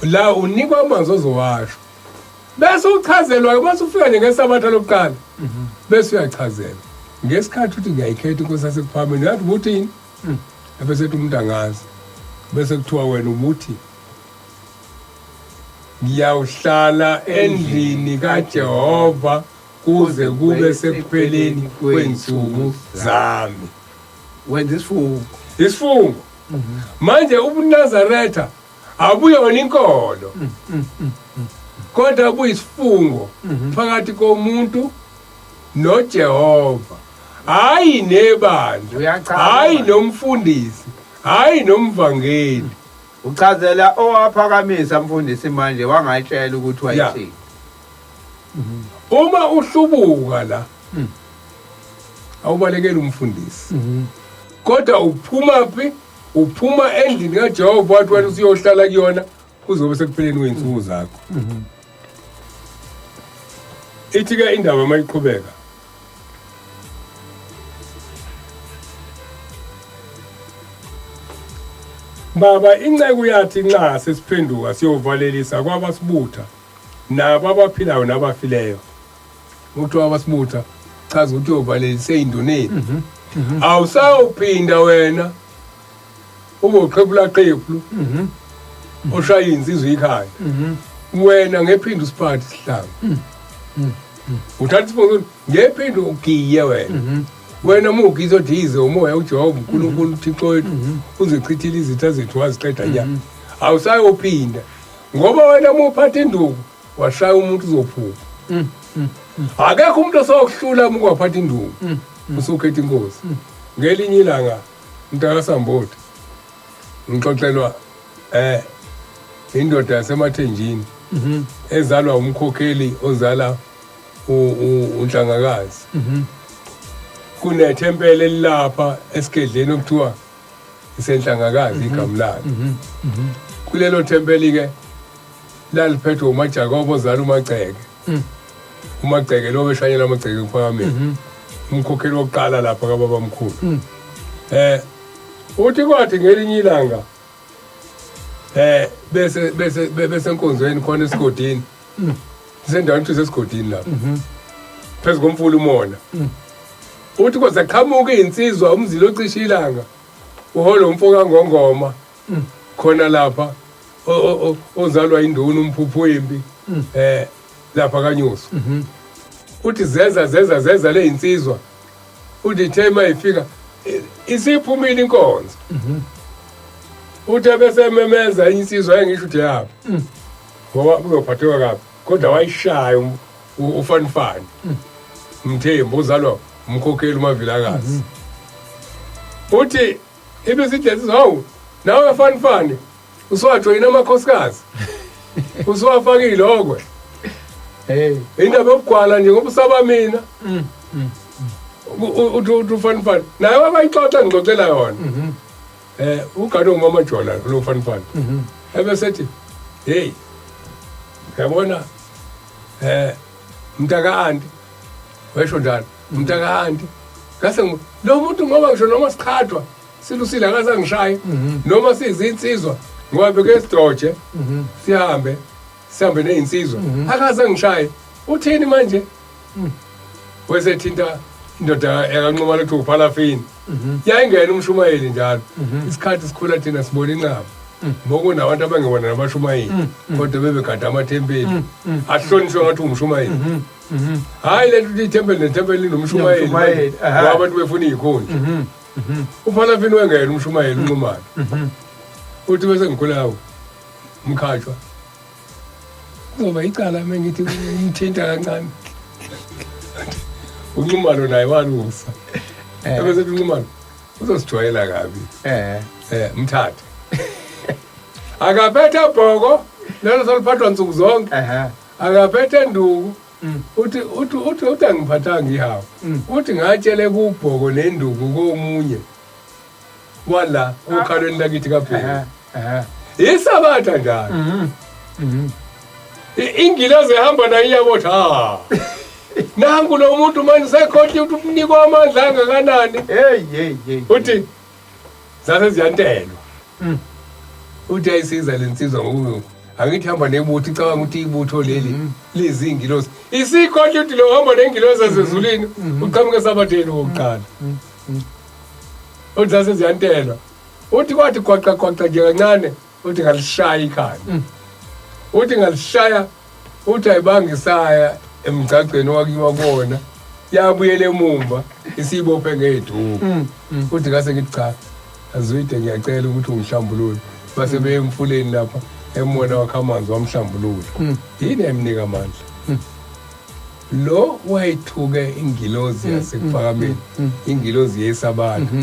la unikwa amanzi ozowasho bese uchazelwa mase ufika nje ngesabatha lokuqala bese uyachazelwa ngesikhathi uthi ngiyayikhetha inkosi yasekuphameni yathi ubuthini bese ethi umuntu angazi bese kuthiwa wena ubuthi ngiyawuhlala endlini kaJehova kuze kube sekupheleni kwensuku zami. Wenza isifungo manje ubuNazaretha abuye wona inkolo kodwa buyisifungo phakathi komuntu noJehova, hayi nebandla, hayi nomfundisi, hayi nomvangeli. Uchazela owaphakamisa mfundisi manje wangatshela ukuthi wayithini. Uma uhlubuka la awubalekela umfundisi kodwa uphuma phi? Uphuma endlini kaJehova wathi wena usiyohlala kuyona kuzobe sekupheleni kwensuku zakho. Ithi ke indaba mayiqhubeka baba inceku yathi nxa sesiphenduka siyovalelisa kwabasibutha nabo abaphilayo nabafileyo. Uthi wabasibutha chaza ukuthi uyovalelise indoneni awusawuphinda wena ube uqhephula qhephulu oshaya insizwe ikhaya wena ngephinda usiphathe isihlalo uthatha isifungo ngephinda ugiye wena mugizo dize umoya uJehova uNkulunkulu uThixo wethu uzichithile izitha zethu waziqeda nya awusayophinda ngoba wena muphatha induku washaya umuntu uzophupha akekho umuntu osokuhlula ukungaphatha induku usukhetha inkosi. Ngelinye ilanga mntakaSamboti ngixoxelwa indoda yasemathenjini ezalwa umkhokheli ozala unhlangakazi kunethempele elilapha esikedleni okuthiwa isenhlangakazi igama layo. Kulelo thempeli ke laliphethwe umaJakobo ozala umagceke lo beshanyela amagceke kuphakameni umkhokheli wokuqala lapha kaBabamkhulu. Uthi kwathi ngelinye ilanga bese enkonzweni khona esigodini sendaweni sesigodini lapha phezu komfula umona. Uthi kwaze qhamuka insizwa umzilo ocisha ilanga uholo umfoka ngongoma khona lapha ozalwa induna umphuphu wempi lapha kaNyusi. Uthi zeza le insizwa uthi thema ifika isiphumile inkonzo. Uthe bese memeza insizwa engisho uthi yapha ngoba uzophatheka kabi kodwa wayishaya ufanifani umthembu uzalwa umkhokheli umavilakazi. Uthi ibisithi hawu nawe fanifani uswajoyina amakhosikazi uswafakile okwe indaba yokugwala nje ngoba usaba mina uthi fanifani naye wabayixoxa ngixoxela yona ugade umama Jona lo fanifani ebesethi hey yabona mntaka anti wesho njalo mntaka anti ngase lo muntu ngoba ngisho noma siqhathwa silusile akazangishaye noma sizinsizwa ngoba beke sidoje sihambe nezinsizwa akazangishaye uthini manje wesethinta indoda ekanquma lethu uphalafini yayingena umshumayeli njalo isikhathi sikhula thina sibona inqaba ngoku nabantu abangebona nabashumayeli kodwa bebegada amathempeli ahlonishwe ngathi umshumayeli hayi lento ithempeli nethempeli nomshumayeli ngoba abantu befuna izikhonja uphalafini wengena umshumayeli unqumana uthi bese ngikhulawo umkhatshwa ngoba icala mengithi umthinta kancane unqumano naye walusa bese unqumano uzosijwayela kabi mthatha akaphethe bhoko lelo soliphathwa nsuku zonke akaphethe nduku uthi angiphathanga ihawu uthi ngatshele kubhoko nenduku komunye wala ukhalweni lakithi kaphela isabatha njalo ingilosi ehamba nayo iyabotha nangu lo muntu manje sekhohle ukuthi umnikwa amandla angakanani. hey Uthi zase ziyantelwa. Uthi ayisiza lensizwa ngoku angithi hamba nebutho icabanga ukuthi ibutho leli lezi ingilosi isikhohle ukuthi lo hamba nengilosi asezulwini uqhamuke sabatheni wokuqala. Uthi zase ziyantelwa. Uthi kwathi kwaqa nje kancane uthi ngalishaya ikhanda. Uthi ngalishaya uthi ayibangisaya emgcagcweni wakiwa kona yabuyele emumva isibophe ngeduma. Uthi ngase ngithi cha azwide ngiyacela ukuthi ungihlambulule base beyemfuleni lapha emona wakhe amanzi wamhlambulula. Yini emnika amandla? Lo wayithuke ingilosi yasekuphakameni, ingilosi yesabantu.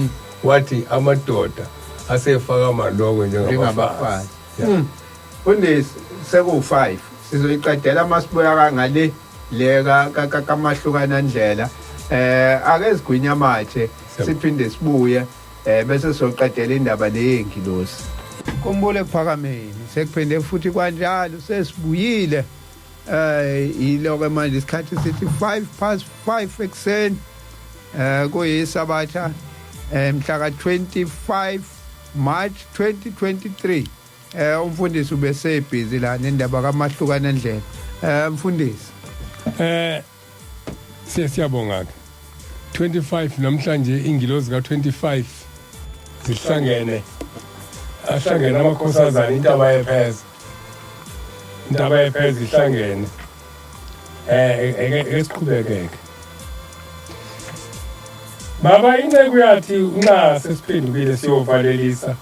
Wathi amadoda asefaka amaloko njengabafazi. Unesi seku5 sizoyiqedela masibuya kangale le kamahlukanandlela. Ake sigwinya mathe siphinde sibuye bese soqedela indaba leyengilosi. Kumbule ekuphakameni sekuphinde futhi kanjalo sesibuyile iloko manje isikhathi sithi 5:05 ekseni kuyisabatha mhla ka-25 March 2023. Umfundisi ube sebhizi la nendaba kamahlukanandlela. Mfundisi siyabonga ke 25 namhlanje ingilosi ka25 zihlangene ahlangene amakhosazana indaba yepheza ihlangene esiqhubekeke baba inceku yathi una sesiphendukile siyovalelisa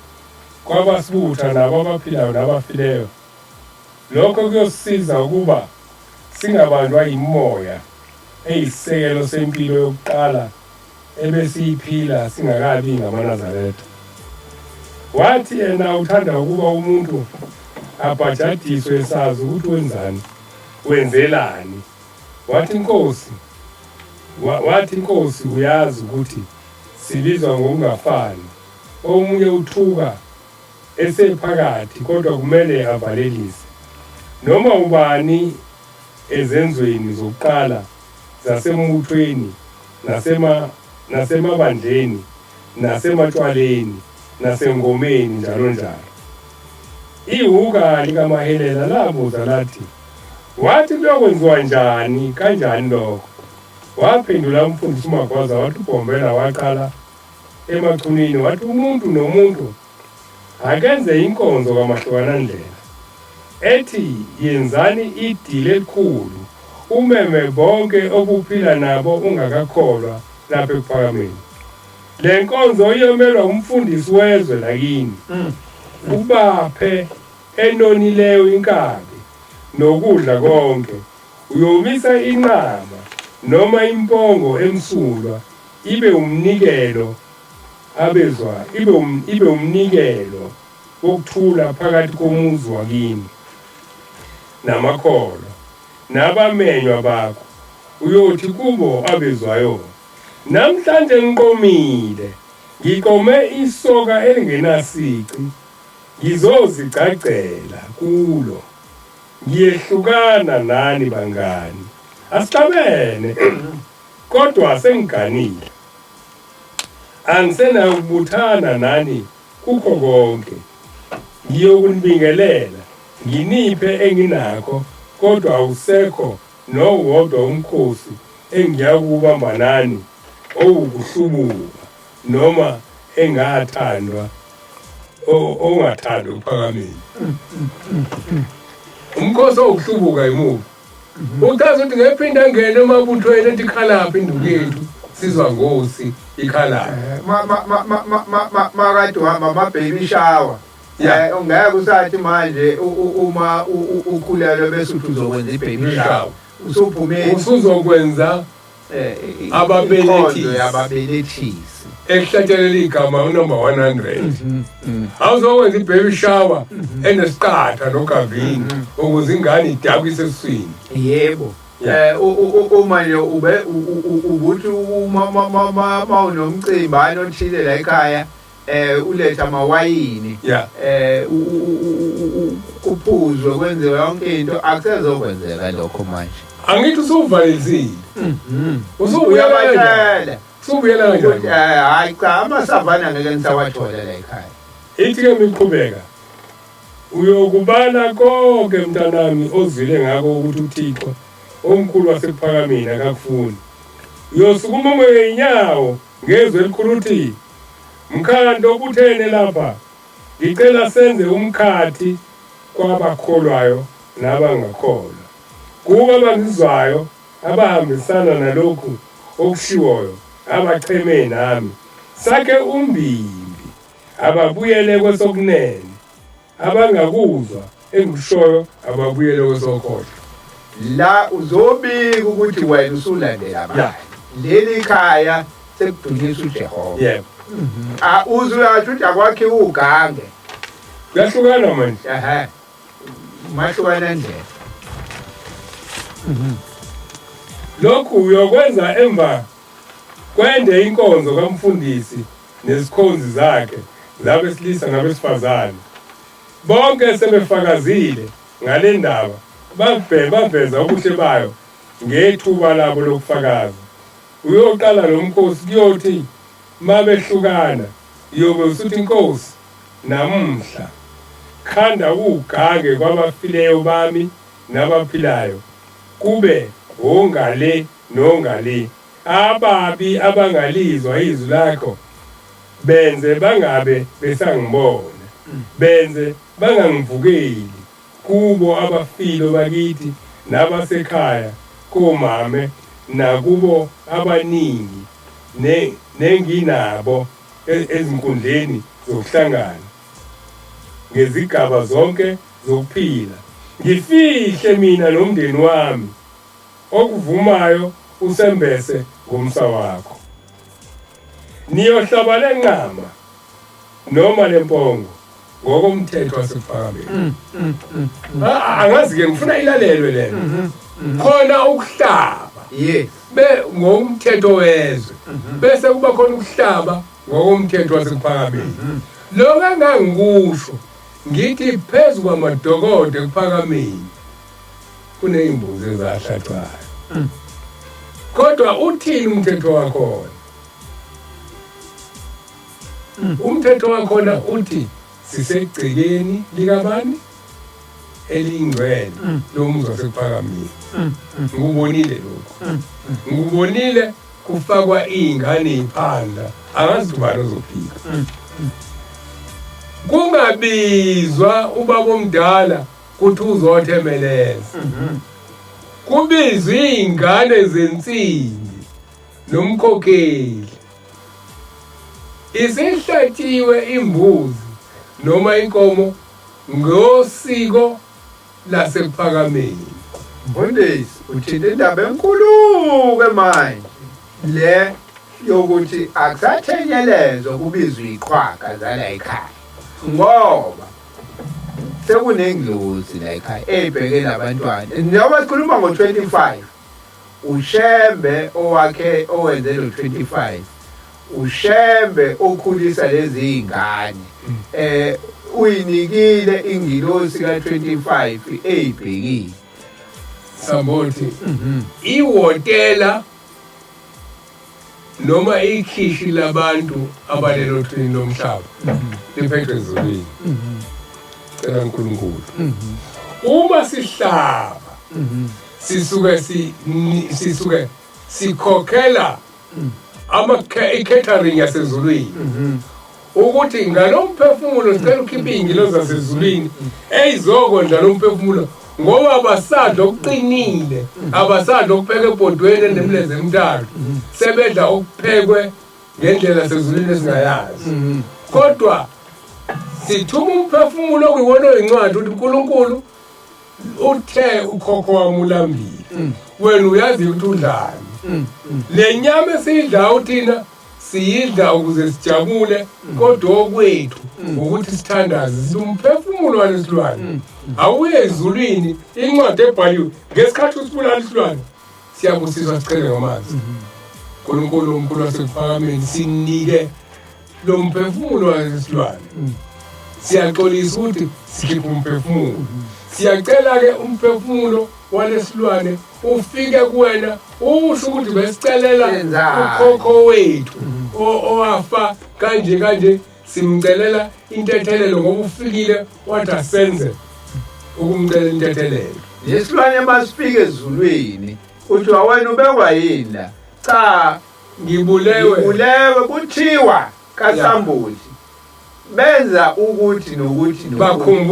kwabasibutha nabo abaphilayo nabafileyo. Lokho kuyosiza ukuba singabanjwa yimoya eyisekelo sempilo yokuqala ebesiyiphila singakabi ngamaNazaretha. Wathi yena uthanda ukuba umuntu abhajadiswe esazi ukuthi wenzani wenzelani. Wathi inkosi uyazi ukuthi sibizwa ngokungafani. Omunye uthuka esephakathi kodwa kumele avalelise. Noma ubani ezenzweni zokuqala zasemuthweni nasemabandleni nasematshwaleni nasengomeni njalo njalo. Ihuka likamahelela labuza lathi wathi kuyokwenziwa njani kanjani lokho? Waphendula umfundisi uMagwaza wathi uBhombela waqala emachunini wathi umuntu nomuntu akenze inkonzo kamahlukanandlela ethi yenzani idile elikhulu umeme bonke okuphila nabo ungakakholwa lapha ekuphakameni. Le nkonzo iyomelwa umfundisi wezwe lakini ubaphe enonileyo inkabi nokudla konke. Uyomisa inqama noma impongo emsulwa ibe umnikelo abezwa ibe umnikelo wokuthula phakathi komuzi wakini namakholo nabamenywa bakho. Uyothi kubo abezwayo namhlanje ngiqomile ngikome isoka elingenasici ngizozicacela kulo ngiyehlukana nani bangani asixabene kodwa sengiganile angisena ukubuthana nani kukho konke ngiyokunibingelela nginiphe enginakho kodwa awusekho nowodwa umkhosi engiyakuba nani owukuhlubuka noma engathandwa ongathandwa uphakameni. Umkhosi owukuhlubuka imuphi? Uchaza ukuthi ngephinda ngene emabuthweni ethi khalapha induku yethu sizwa ngosi ikhalapha. Makade uhamba ama-baby shower. Ungeke usathi manje uma ukhulelwe bese uthi uzokwenza i-baby shower. Usuzokwenza ababelethisi ekuhlatshelela igama unumber 100. Awuzokwenza i-baby shower enesiqatha nogavini ukuze ingane idakwe isesiswini. Yebo. Uma nje ubuthi uma unomcimbi anothile la ekhaya uletha amawayini kuphuzwe kwenziwe yonke into akusezokwenzeka lokho manje. Angithi usuvalisile. Usubuyabatshela. Usubuyela kanjani? Hayi cha amasavana ngeke ngisawathola la ekhaya. Ithi ke miqhubeka. Uyokubala konke mntanami ozile ngako ukuthi uThixo omkhulu wasephakameni akakufuni. Uyosukuma ngeenyawo ngezwe elikhulu uthi mkhanto kuthene lapha. Ngicela senze umkhathi kwabakholwayo nabangakholwa. Kuba abangizwayo abahambisana nalokhu okushiwoyo abacheme nami. Sakhe umbimbi ababuyele kwesokunene. Abangakuzwa engishoyo ababuyele kwesokhohlo. La uzobika ukuthi wena usulandela abanye. Leli khaya sekudunyiswa uJehova. Yebo. Uzuyathi ukuthi akwakhe ugange. Kuyahlukana manje. Amahlukandlela. Lokhu uyokwenza emva kwende inkonzo kamfundisi nesikhonzi zakhe zabesilisa nabesifazane. Bonke sebefakazile ngale ndaba baveza ubuhle bayo ngethuba labo lokufakaza. Uyoqala lo mkhosi kuyothi mabehlukana yobe usuthi inkosi namhla khanda ugange kwabafileyo bami nabaphilayo kube ongale nongale ababi abangalizwa izwi lakho benze bangabe besangibona benze bangangivukeli kubo abafilo bakithi nabasekhaya komame nakubo abaningi nenginabo ezinkundleni zokuhlangana ngezigaba zonke zokuphila ngifihle mina nomndeni wami okuvumayo usembese ngomsa wakho niyohlaba lenqama noma lempongo ngokomthetho wasephakameni. Angazi ke ngifuna ilalelwe lena. Khona ukuhlaba. Yes. Be ngomthetho wezwe. Bese kuba khona ukuhlaba ngokomthetho wasephakameni. Lokho engangikusho ngithi phezulu kwamadokodo ephakameni kunezimbuzi ezahlatshwayo. Kodwa uthini umthetho wakho? Umthetho wakhona uthi sisegcekeni likabani elingcwele lomuzi wasephakameni. Ngubonile lokho. Ngubonile kufakwa izingane iphandla angazi ubani ozophika. Kungabizwa ubaba omdala kuthi uzothemeleza. Kubizwa izingane zensimbi nomkhokheli. Isihlatiwe imbuzi noma inkomo ngosiko lasephakameni. Mfundisi uthinte indaba enkulu ke manje le yokuthi akusathenyelezwa kubizwa iqhwaga zala ekhaya ngoba sekunengilosi la ekhaya ebheke labantwana njengoba sikhuluma ngo-25 uShembe owakhe owenze lo 25 uShembe okhulisa lezi zingane uyinikile ingilosi ka25 eyibhekile Sambothi iwotela noma ikhishi labantu abalelo thini lomhlaba liphethwe ezulwini. Cela uNkulunkulu uma sihlaba sisuke sikhokhela catering yasezulwini ukuthi ngalomphefumulo sicela ukhiphe ingilosi zasezulwini eyizokondla lomphefumulo ngoba abasadla okuqinile abasadla okupheka ebhodweni nemleze emthathu sebedla okuphekwe ngendlela sezulwini esingayazi kodwa sithuma umphefumulo okuyiwona oyincwadi ukuthi uNkulunkulu uthe ukhokho wami ulambile wena uyazi ukuthi udlani le nyama esiyidla uthina siyidla ukuze sijabule kodwa okwethu ukuthi sithandaze umphefumulo walesilwane awuye ezulwini incwadi ebhaliwe ngesikhathi usibulala isilwane siyabusiswa sicele ngamanzi uNkulunkulu omkhulu wasephakameni sinike lo mphefumulo walesilwane siyaxolisa ukuthi sikhipha umphefumulo siyacela ke umphefumulo walesilwane ufike kuwena usho ukuthi besicelela ukhokho wethu owafa kanje simcelela intethelelo ngoba ufikile wathi asenze ukumcela intethelelo. Lesilwane masifike ezulwini uthi wena ubekwa yini la? Cha, ngibulewe kuthiwa kaSambuli. Benza ukuthi nokuthi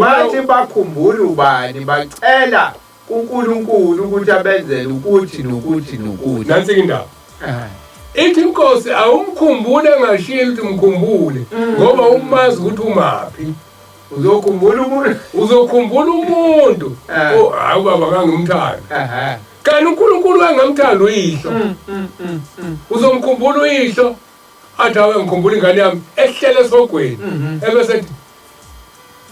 bathi bakhumbula ubani bacela kuNkulunkulu ukuthi abenzele ukuthi nokuthi. Nansi indaba. Ithi inkosi awumkhumbule ngashilo ukuthi mkhumbule ngoba umazi ukuthi umaphi. Uzokhumbula umuntu hayi baba ngangimthanda. Kanti uNkulunkulu wangamthanda uyihlo. Uzomkhumbula uyihlo athi awe ngikhumbula ingane yami ehlele esogweni ebese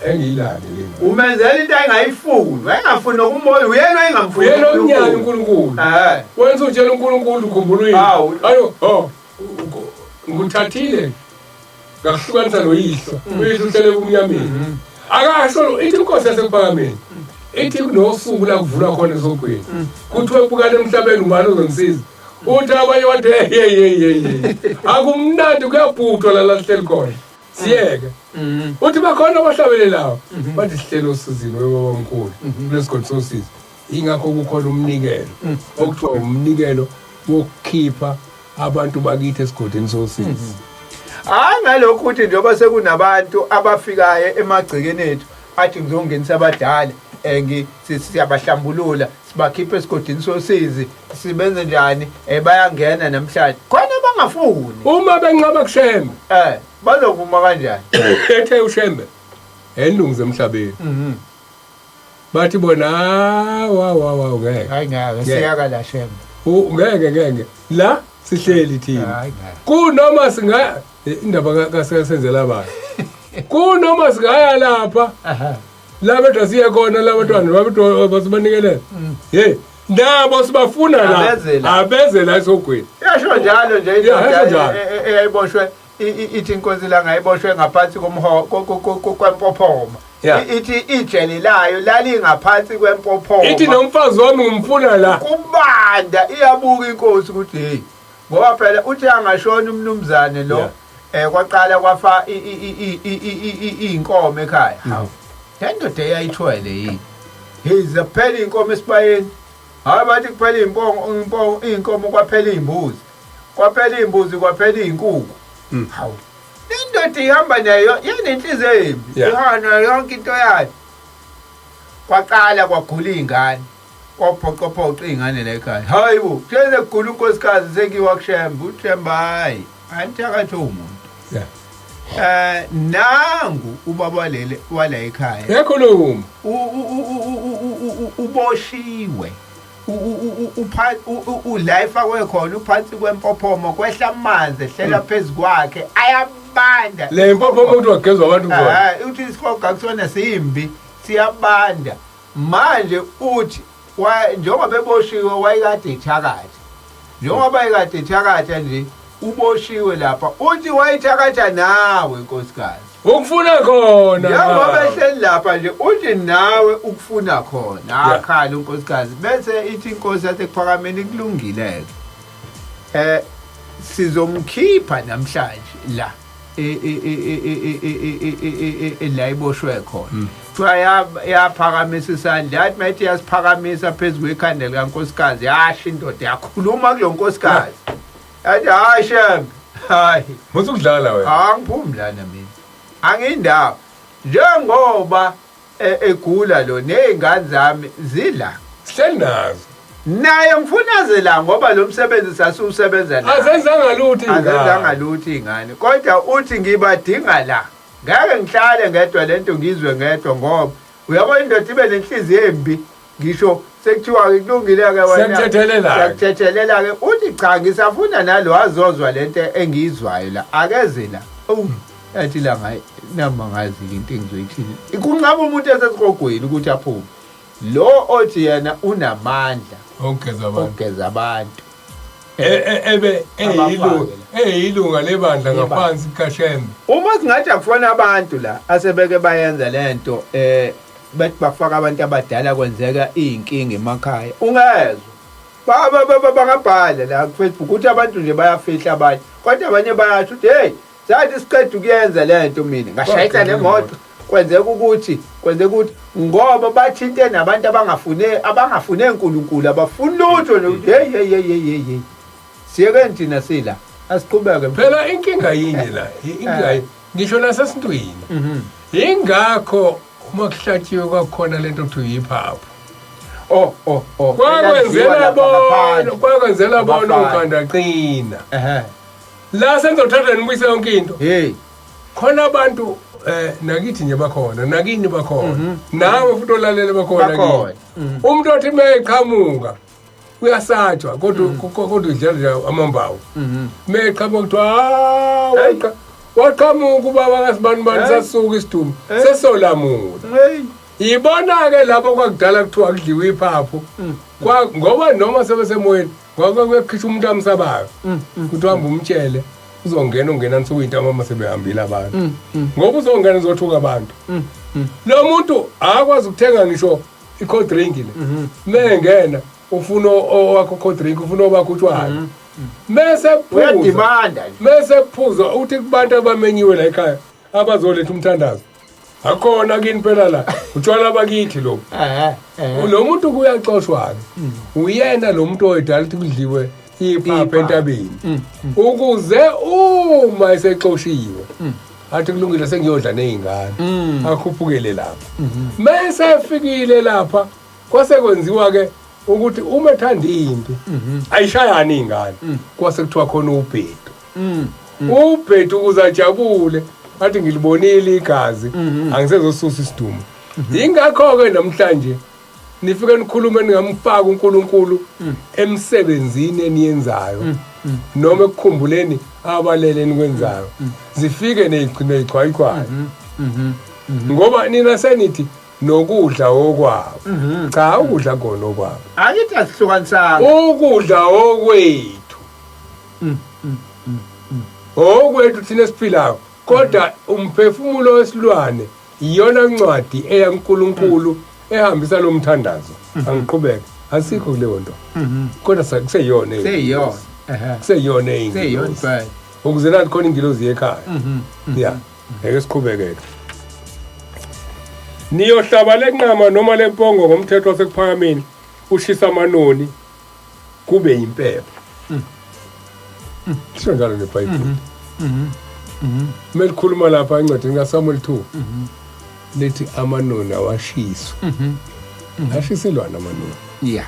engilande lena. Umenzela into engayifuni, wayengafuni nokumbona uyena engamfuni. Uyena omnyama uNkulunkulu. Wenza utshela uNkulunkulu ukhumbula uyihlo. Ayo ngikuthathile ngahlukanisa noyihlo uyihlo uhlele kumnyameni. Akasho ithi inkosi yasephakameni ithi kunosuku la kuvula khona esogweni kuthiwe bukane emhlabeni ubani ozongisiza uthi abanye wathi hey akumnandi kuyabhutwa la lahleli khona siyeke uthi bakhona abahlabelelayo bathi sihlelo osizini weBabamkhulu kulesigodi sosizo ingakho kukhona umnikelo okuthiwa umnikelo wokukhipha abantu bakithi esigodini sosizo. Ngalokho ukuthi njengoba sekunabantu abafikayo emagcekeni ethu athi ngizongenisa abadala siyabahlambulula sibakhiphe esigodini sosizi sibenze njani bayangena namhlanje khona bangafuni uma benqaba kuShembe bazovuma kanjani ethe uShembe endungu emhlabeni bathi bona wa ngeke hayi ngeke siyaka la Shembe ngeke la sihleli thina kunoma singa indaba kasenzela abantu kunoma singaya lapha lapha siya khona labantwana babasibanikelela ndaba sibafuna la abezela esogweni yasho njalo nje eyayiboshwe ithi inkosi la ngayiboshwe ngaphansi kwempophoma ithi ijele layo lalingaphansi kwempophoma ithi nomfazi wami ngimfuna la kubanda iyabuka inkosi ukuthi hey ngoba phela uthi angashona umnumzane lo kwaqala kwafa inkomo ekhaya lendoda eyayithwele yini hiza phela inkomo esibayeni hayi bathi kuphela inkomo kwaphela imbuzi kwaphela inkukhu hawu lendoda ihamba nayo yenenhliziyo embi ihana yonke into yayo kwaqala kwagula ingane kwaphoqophoqa ingane la ekhaya hayibo kuse kugula unkosikazi sekiwa kuShembe uShembe hayi anthakatho umuntu nangu ubaba lele wala ekhaya yakhuluma uboshiwe ulife akwekhona uphansi kwempophomo kwehla amanzi ehlela phezukwakhe ayabanda le impophomo umuntu wagezwa abantu khona uthi isihoga kusona simbi siyabanda manje uthi njengoba beboshiwe wayekade ethakatha nje uboshiwe lapha uthi wayithakatha nawe nkosikazi ukufuna khona njengoba ehleli lapha nje uthi nawe ukufuna khona akhala unkosikazi bese ithi inkosi yasekuphakameni kulungileke sizomkhipha namhlanje la la iboshwe khona kuthiwa yaphakamisa isandla yathi mayithi yasiphakamisa phezu kwekhanda likankosikazi yasho indoda yakhuluma kulo nkosikazi yathi hayi Shembe hayi musukudlala wena angiphumi lana mina angindaba njengoba egula lo nezingane zami zidla sihleli nazo naye ngifunazela ngoba lo msebenzi sasusebenza naye azenzanga lutho ingane kodwa uthi ngibadinga la ngeke ngihlale ngedwa lento ngizwe ngedwa ngoba uyabona indoda ibe lenhliziyo embi ngisho sekuthiwa kulungile ke wena siyakuthethelela ke uthi cha ngisafuna nalo azozwa lento engizwayo la akeze la yathi la ngayi namba ngazi into engizoyithini ikunqaba umuntu esesirogweni ukuthi aphume lo othi yena unamandla ogeza abantu eyilunga lebandla ngaphansi kaShembe uma singathi akufona abantu la asebeke bayenza lento bethi bafaka abantu abadala kwenzeka inkinga emakhaya ungezwe bangabhala la ku-Facebook ukuthi abantu nje bayafihla abanye kodwa abanye bayasho ukuthi hey sathi siqeda ukuyenza lento mina ngashayisa nemoto kwenzeka ukuthi ngoba bathinte nabantu abangafune uNkulunkulu abafuna lutho nokuthi hey siyeke thina sila asiqhubeke phela inkinga yini la inkinga ngisho nasesintwini ingakho uma kuhlatshiwe kwakhona lento okuthiwa yiphaphu kwakwenzela bona ukhanda qina la senzothatha nibuyise yonke into khona abantu nakithi nje bakhona nakini bakhona nawe futhi olalele bakhona umuntu othi meqhamuka uyasatshwa kodwa idlela amambawu meqhamuka kuthiwa waqhamuka ubaba kasibani sasuka isidumbu sesolamula ibona-ke lapho kwakudala kuthiwa kudliwe iphaphu ngoba noma sebesemoyeni kwakuyakhishwa umuntu amsabayo kuthi hamba umtshele ungena nisukuyintambama sebehambile abantu ngoba uzongena uzothuka abantu lo muntu akwazi ukuthenga ngisho i-cold drink le mengena ufuna owakho cold drink ufuna obakho utshwala mese kuphuza uthi kubantu abamenyiwe la ekhaya abazoletha umthandazo akhona kini phela la utshwala bakithi lo muntu kuyaxoshwa-ke uyena lo muntu oyedala ukuthi kudliwe iphaphu entabeni ukuze uma esexoshiwe athi kulungile sengiyodla ney'ngane akhuphukele lapha mese efikile lapha kwasekwenziwa-ke ukuthi uma ethanda impi ayishayani iy'ngane kwase kuthiwa khona ubhedu ukuze ajabule athi ngilibonile igazi angisezosusa isidumbu yingakho-ke namhlanje nifike nikhulume ningamfaka uNkulunkulu emsebenzini eniyenzayo noma ekukhumbuleni abalele enikwenzayo zifike ney'chwaychwayo ngoba nina senithi nokudla okwabo cha ukudla kona okwabo akithi asihlukanisanga ukudla okwethu okwethu thina esiphilayo kodwa umphefumulo wesilwane iyona ncwadi eya kuNkulunkulu ehambisa lo mthandazo angiqhubeke asikho kuleyo nto kodwa kuseyiyona kuseyiyona ey'ngilosi ukuze nathi khona ingilosi yekhaya ya ngeke siqhubeke-ke niyohlaba lenqama noma lempongo ngomthetho wasekuphakameni ushisa amanoni kube yimpepho sho njalo nebhayibheli melikhuluma lapha encwadini kaSamuel 2 lethi amanoni awashiswa ashiselwana amanoni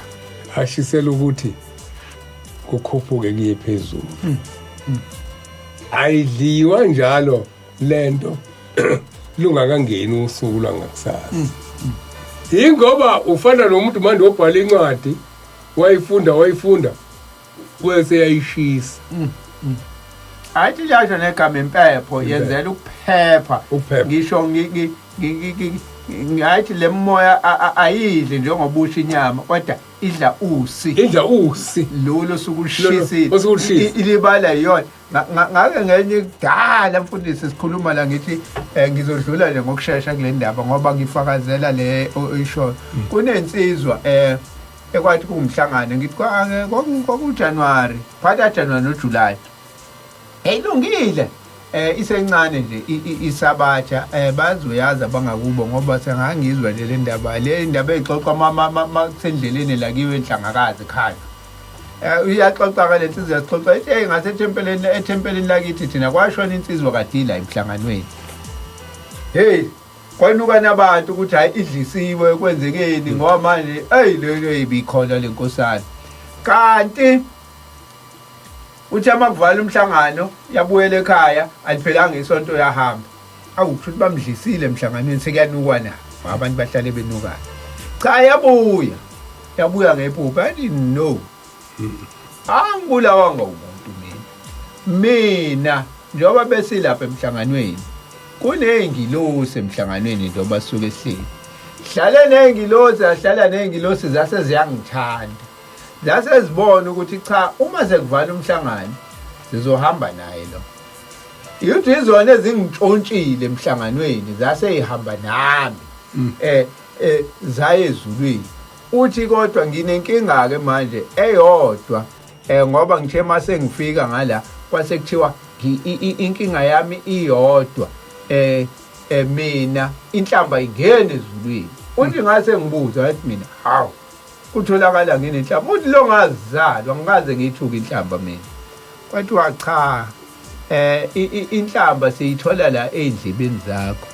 ashisela ukuthi kukhuphuke kuye phezulu ayidliwa njalo lento lungakangeni usuku lwangakusasa ingoba ufana nomuntu manje obhala incwadi wayifunda bese yayishisa ayithi yasho negama impepho yenzela ukuphepha ngisho ngathi le moya ayidli njengoba usho inyama kodwa idla usi lolo sukulishisile ilibala yona ngake ngenye kudala mfundisi sikhuluma la ngithi ngizodlula nje ngokusheshsha kule ndaba ngoba ngifakazela le oyisho kunensizwa ekwathi kumhlangano ngithi kwakuJanuary phakathi kaJanuary noJuly elungile isencane nje isabatha bazoyazi abangakubo ngoba sengangizwa le ndaba exoxa kusendleleni lakiwe enhlangakazi ekhaya uyaxoxa-ke le nsizwa yaxoxa ithi ngase ethempeleni lakithi thina kwashona insizwa kadila emhlanganweni kwanuka nabantu ukuthi hayi idlisiwe kwenzekeni ngoba manje leyo ibikhona le nkosana kanti uthi amakuvala umhlangano yabuyela ekhaya aliphelanga isonto yahamba awukuthi bamdlisile emhlanganweni sekuyanukwa nabo abantu bahlale benukana cha yabuya ngephupho I didn't know angibulawa ngumuntu mina njengoba besilapha emhlanganweni kuney'ngilosi emhlanganweni njengoba sisuke sihleli hlale ney'ngilosi zase ziyangithanda zase zibona ukuthi cha uma sekuvala umhlangano sizohamba naye lo yithi izona ezingitshontshile emhlanganweni zase ihamba nami zaye ezulwini. Uthi kodwa nginenkinga ke manje eyodwa ngoba ngithe mase ngifika ngala kwase kuthiwa inkinga yami iyodwa mina inhlamba ingene ezulwini. Uthi ngase ngibuza wathi mina hawu kutholakala ngene inhlamba. Uthi lo ngazalwa ngikaze ngithuka inhlamba mina. Kwathiwa cha inhlamba siyithola la endlebeni zakho.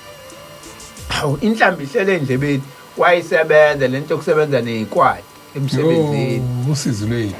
Hawu inhlamba ihlele endlebeni wayisebenza lento yokusebenza nezikwadi emsebenzini. Usizo lwethu.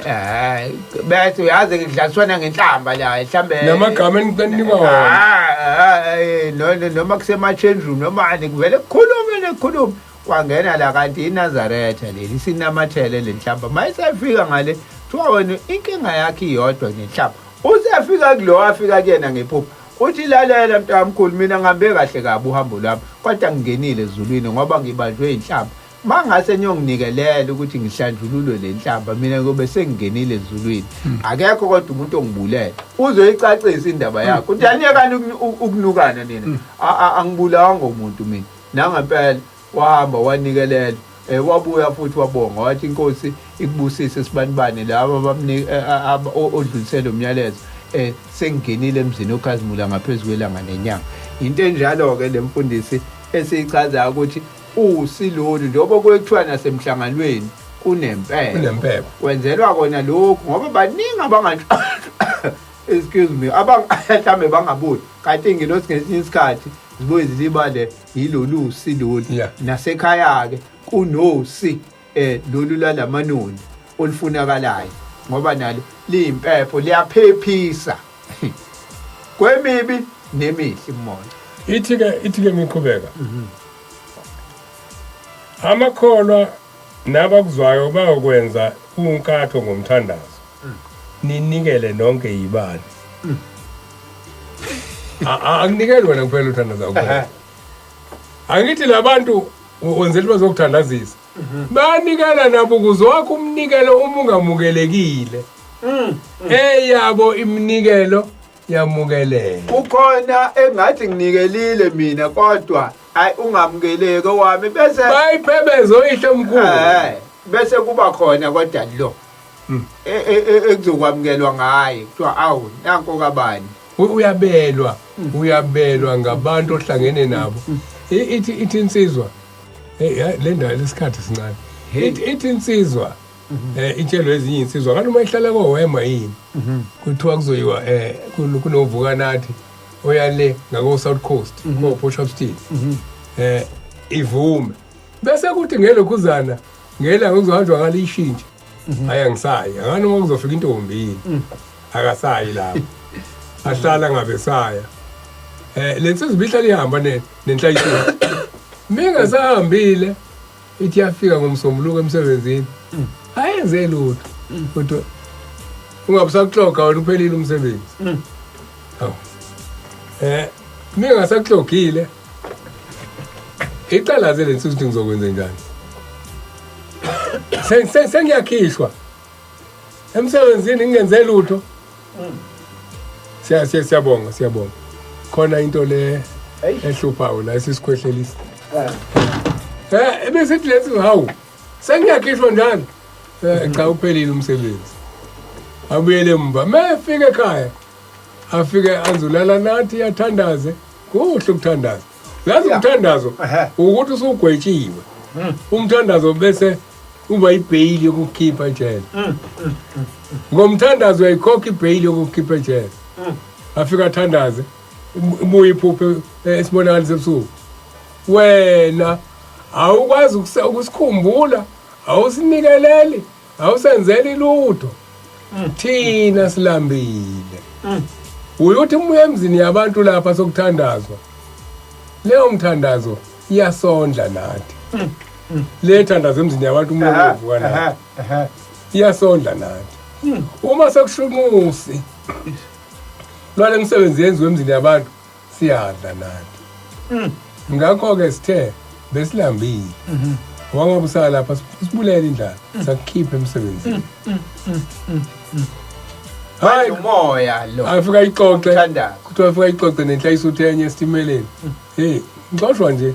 Bese uyazi ngidlaliswana ngenhlamba la mhlambe namagama eninikwa wona. Noma kusema change room noma ani kuvele kukhulume kwangena la kanti iNazaretha leli sinamathele lenhlamba mayisafika ngale kuthiwa wena inkinga yakhe iyodwa nenhlamba. Usefika kulo wafika kuyena ngephupho uthi lalela mntamkhulu mina ngihambe kahle kabi uhambo lwami kodwa ngingenile ezulwini ngoba ngibanjwe inhlamba. Mangase niyonginikelela ukuthi ngihlanjululwe lenhlamba mina kube sengingenile ezulwini. Akekho kodwa umuntu ongibulela uzoyicacisa indaba yakho. Uthi aniyekani ukunukana nina. Angibulawanga umuntu mina. Nangempela wahamba wanikelela wabuya futhi wabonga wathi inkosi ikubusise sibanibane laba abamnika odlulisela umyalezo sengingenile emzini okhazimula ngaphezulu kwelanga nenyanga. Into enjalo ke lemfundisi esichaza ukuthi usilolu njengoba kwekuthiwa nasemhlanganweni kunempepho wenzelwa kona lokho ngoba baningi abangathi excuse me abangahlambe bangabuyi kanti ingilosi ngesinye isikhathi zibuye zilibale yilolu silolu nasekhaya ke kunosi lolu lalamanoni olufunakalayo ngoba nalo liyimpepho liyaphephisa kwemibi nemihle imoya. Ithi ke miqhubeka amakholwa nabakuzwayo bayokwenza unkatho ngomthandazo ninikele nonke yibani. Akunikeli wena kuphela uthandaza kuphela. Angithi labantu wenzela bazokuthandazisa banikela nabo ukuze wakho umnikelo uma ungamukelekile yabo iminikelo yamukeleke. Ukhona engathi nginikelile mina kodwa ungamukeleke wami bese bayiphebezo ihle omkhulu bese kuba khona kodwa lo ekuzokwamukelwa ngaye kuthiwa awu nanko kabani uyabelwa ngabantu ohlangene nabo. Ithi insizwa le ndawo lesikhathi sincane ithi insizwa itshelo ezinye insizwa kanti uma ihlala kowema yini kuthiwa kuzoyiwa kunovukanathi oyale ngako South Coast ko Port Shopstone ivume bese kuthi ngelokhuzana ngela ngizohanjwa ngale ishintshe ayangisayi ngani uma kuzofika intombi yini akasayi lapho ahlala ngabe saya lensizwa bihlala ihamba nenhlayisweni mingasahambile ithi yafika ngomsombuluko emsebenzini ayenze lutho kodwa ungabusaxoxa wena uphelile umsebenzi. Mingasaxoxile iqalaze lensizwa ukuthi ngizokwenza njani. Sengiyakhishwa emsebenzini ngingenze lutho. Siyabonga khona into le ehluphayo la sisikhwehlelisa. Ebesithi lethi hawu sengiyakhishwa njani cha uphelile umsebenzi abuyele emva mefike ekhaya afike anzulala nathi yathandaze kuhle ukuthandaza yazi umthandazo ukuthi usugwetshiwe umthandazo bese uba ibhayili yokukhipha ejele ngomthandazo uyayikhokha ibhayili yokukhipha ejele afika athandaze ubuye iphuphe esibonakala sebusuku wena awukwazi ukusikhumbula awusinikeleli awusenzeli lutho thina silambile uyuthi ubuye emzini yabantu lapha sokuthandazwa leyo mthandazo iyasondla nathi le thandazo emzini yabantu umuntu ovuka nathi iyasondla nathi uma sekushumusi lwale msebenzi yenziwe emzini yabantu siyadla nathi ngakho ke sithe besilambile wangabusala lapha sibulele indlala sakukhipha emsebenzini hayi umoya lo afika ixoxe kuthiwa afika ixoxe nenhlayisa uthenye esitimeleni hey ngixoshwa nje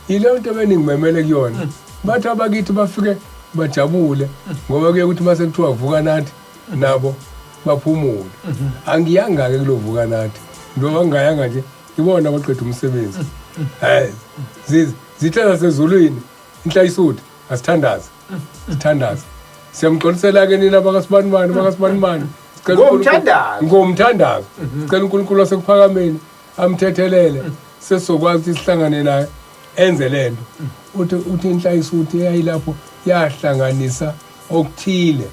Ile nto beningimemele kuyona. Bathi abakithi bafike bajabule ngoba kuye ukuthi mase kuthiwa vuka nathi nabo baphumule. Angiyanga ke kulovuka nathi. Ngoba ngayanga nje ibona abaqedwe umsebenzi. Zithela sezulwini inhlayisuthi asithandaze. Sithandaze. Siyamxolisela ke nina bakasibanibani. Ngomthandazo. Sicela uNkulunkulu wasekuphakameni amthethelele sesizokwazi ukuthi sihlangane naye enze lento. Uthi inhlayisuthi eyayilapho yahlanganisa okuthile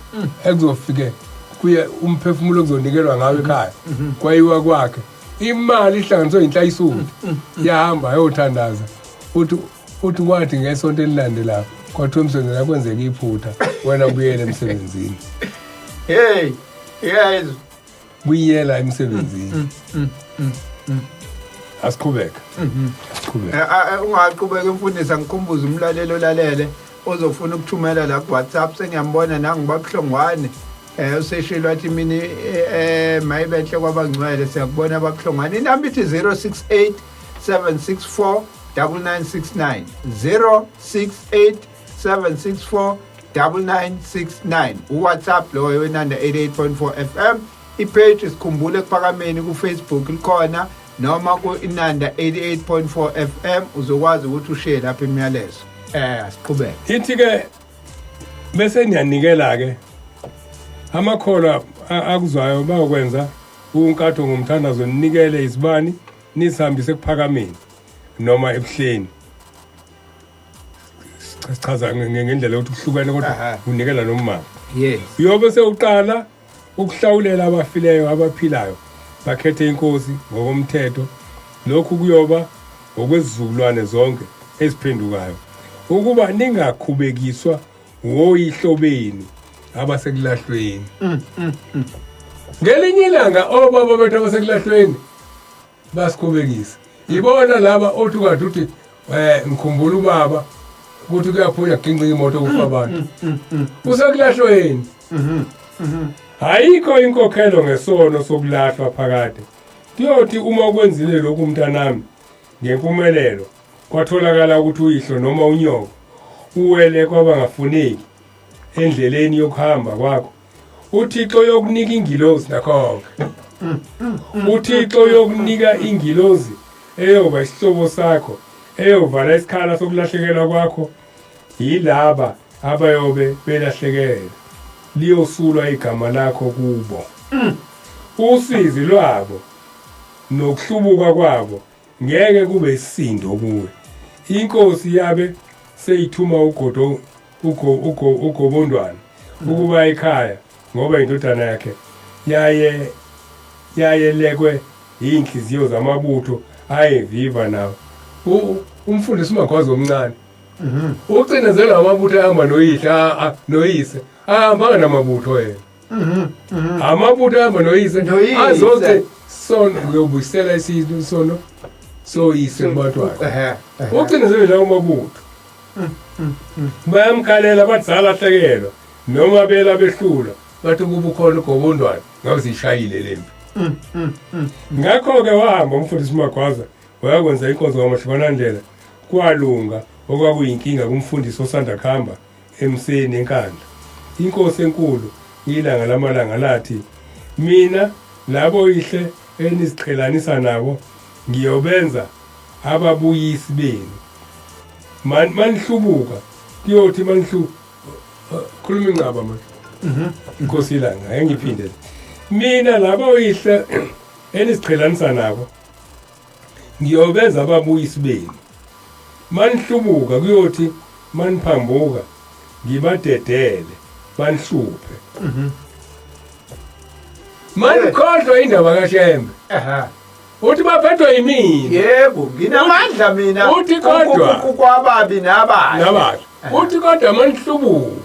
ekuzofike kuye umphefumulo okuzonikelwa ngawo ekhaya kwayiwa kwakhe. Imali ihlanganiswe inhlayisuthi yahamba ayothandaza. Uthi kwathi ngesonto elilandelayo kwathiwa umsebenzi yakwenzeka iphutha wena ubuyele emsebenzini. Hey, yes. Buyela emsebenzini. Asiqhubeka. Ungaqhubeka imfundisi ngikhumbuza umlalelo lalele ozofuna ukuthumela la ku WhatsApp sengiyambona nangibakuhlongwane useshilo wathi mini mayibenhle kwabangcwele siyakubona abakuhlongwane. Inamba ithi 068 764 9969 068 764 9969 uWhatsApp loyo wenanda 88.4 FM. Ipage isikhumbule kuphakameni kuFacebook likhona noma ku inanda 88.4 FM uzokwazi ukuthi ushare lapha imiyalezo. Asiqhubeke. Ithi ke bese niyanikela ke amakholwa akuzwayo bayokwenza unkatho ngomthandazo ninikele izibani nisihambise kuphakameni noma ebuhleni. Sichaza ngendlela ukuthi kuhlukene kodwa unikela nomama. Yes. Uyobe sewuqala ukuhlawulela abafileyo abaphilayo bakhethe inkosi ngokomthetho. Lokhu kuyoba ngokwesizukulwane zonke eziphendukayo ukuba ningakhubekiswa woyihlobeni abasekulahlweni. Ngelinye ilanga obaba bethu abasekulahlweni basikhubekisa. Ibona laba othi kade uthi ngikhumbula ubaba ukuthi kuyaphunya ginqa imoto kufa abantu. Usekulahlweni. Ayikho inkokhelo ngesono sokulahlwa phakade. Kuyothi uma ukwenzile lokhu mntanami ngempumelelo kwatholakala ukuthi uyihlo noma unyoko uwele kwabangafuneki endleleni yokuhamba kwakho. uThixo yokunika ingilosi nakhonke. uThixo yokunika ingilosi eyoba isihlobo sakho eyovala isikhala sokulahlekelwa kwakho yilaba abayobe belahlekela liyosulwa igama lakho kubo. Usizi lwabo nokuhlubuka kwabo ngeke kube isindo kuwe. Inkosi yabe seyithuma ugobondwana ukuba ekhaya ngoba indodana yakhe yayelekwe inhliziyo zamabutho ayeviva nawo. Umfundisi uMagwazi omncane ucinezela amabutho ahamba noyise ahamba namabutho yena. Amabutho ahamba noyise azoke sono uyobuyisela isizwe sono soyise kubatwana. Ucinezela amabutho bayamkhalela badzala hlekelwa noma bela behlula bathi kuba ukhona ugobondwana ngawuzishayile lempi. Ngakho ke wahamba umfundisi uMagwaza wayakwenza inkonzo kamahlukanandlela kwalunga okwakuyinkinga kumfundisi osanda kuhamba emseni enkandla. Inkosi enkulu ilanga lamalanga lathi mina labo ihle eniziqhelanisa nabo ngiyobenza ababuyisi benu. Manihlubuka kuyothi khuluma ingcaba manje. Inkosi ilanga engiphinde mina labo ihle eniziqhelanisa nabo ngiyobenza ababuyisi benu. Manihlubuka kuyothi maniphambuka ngibadedele banihluphe. Manikhohlwa indaba kaShembe. Uthi baphethwe yimini. Yebo, nginamandla mina. Uthi kodwa kwababi nabahle. Uthi kodwa manihlubuka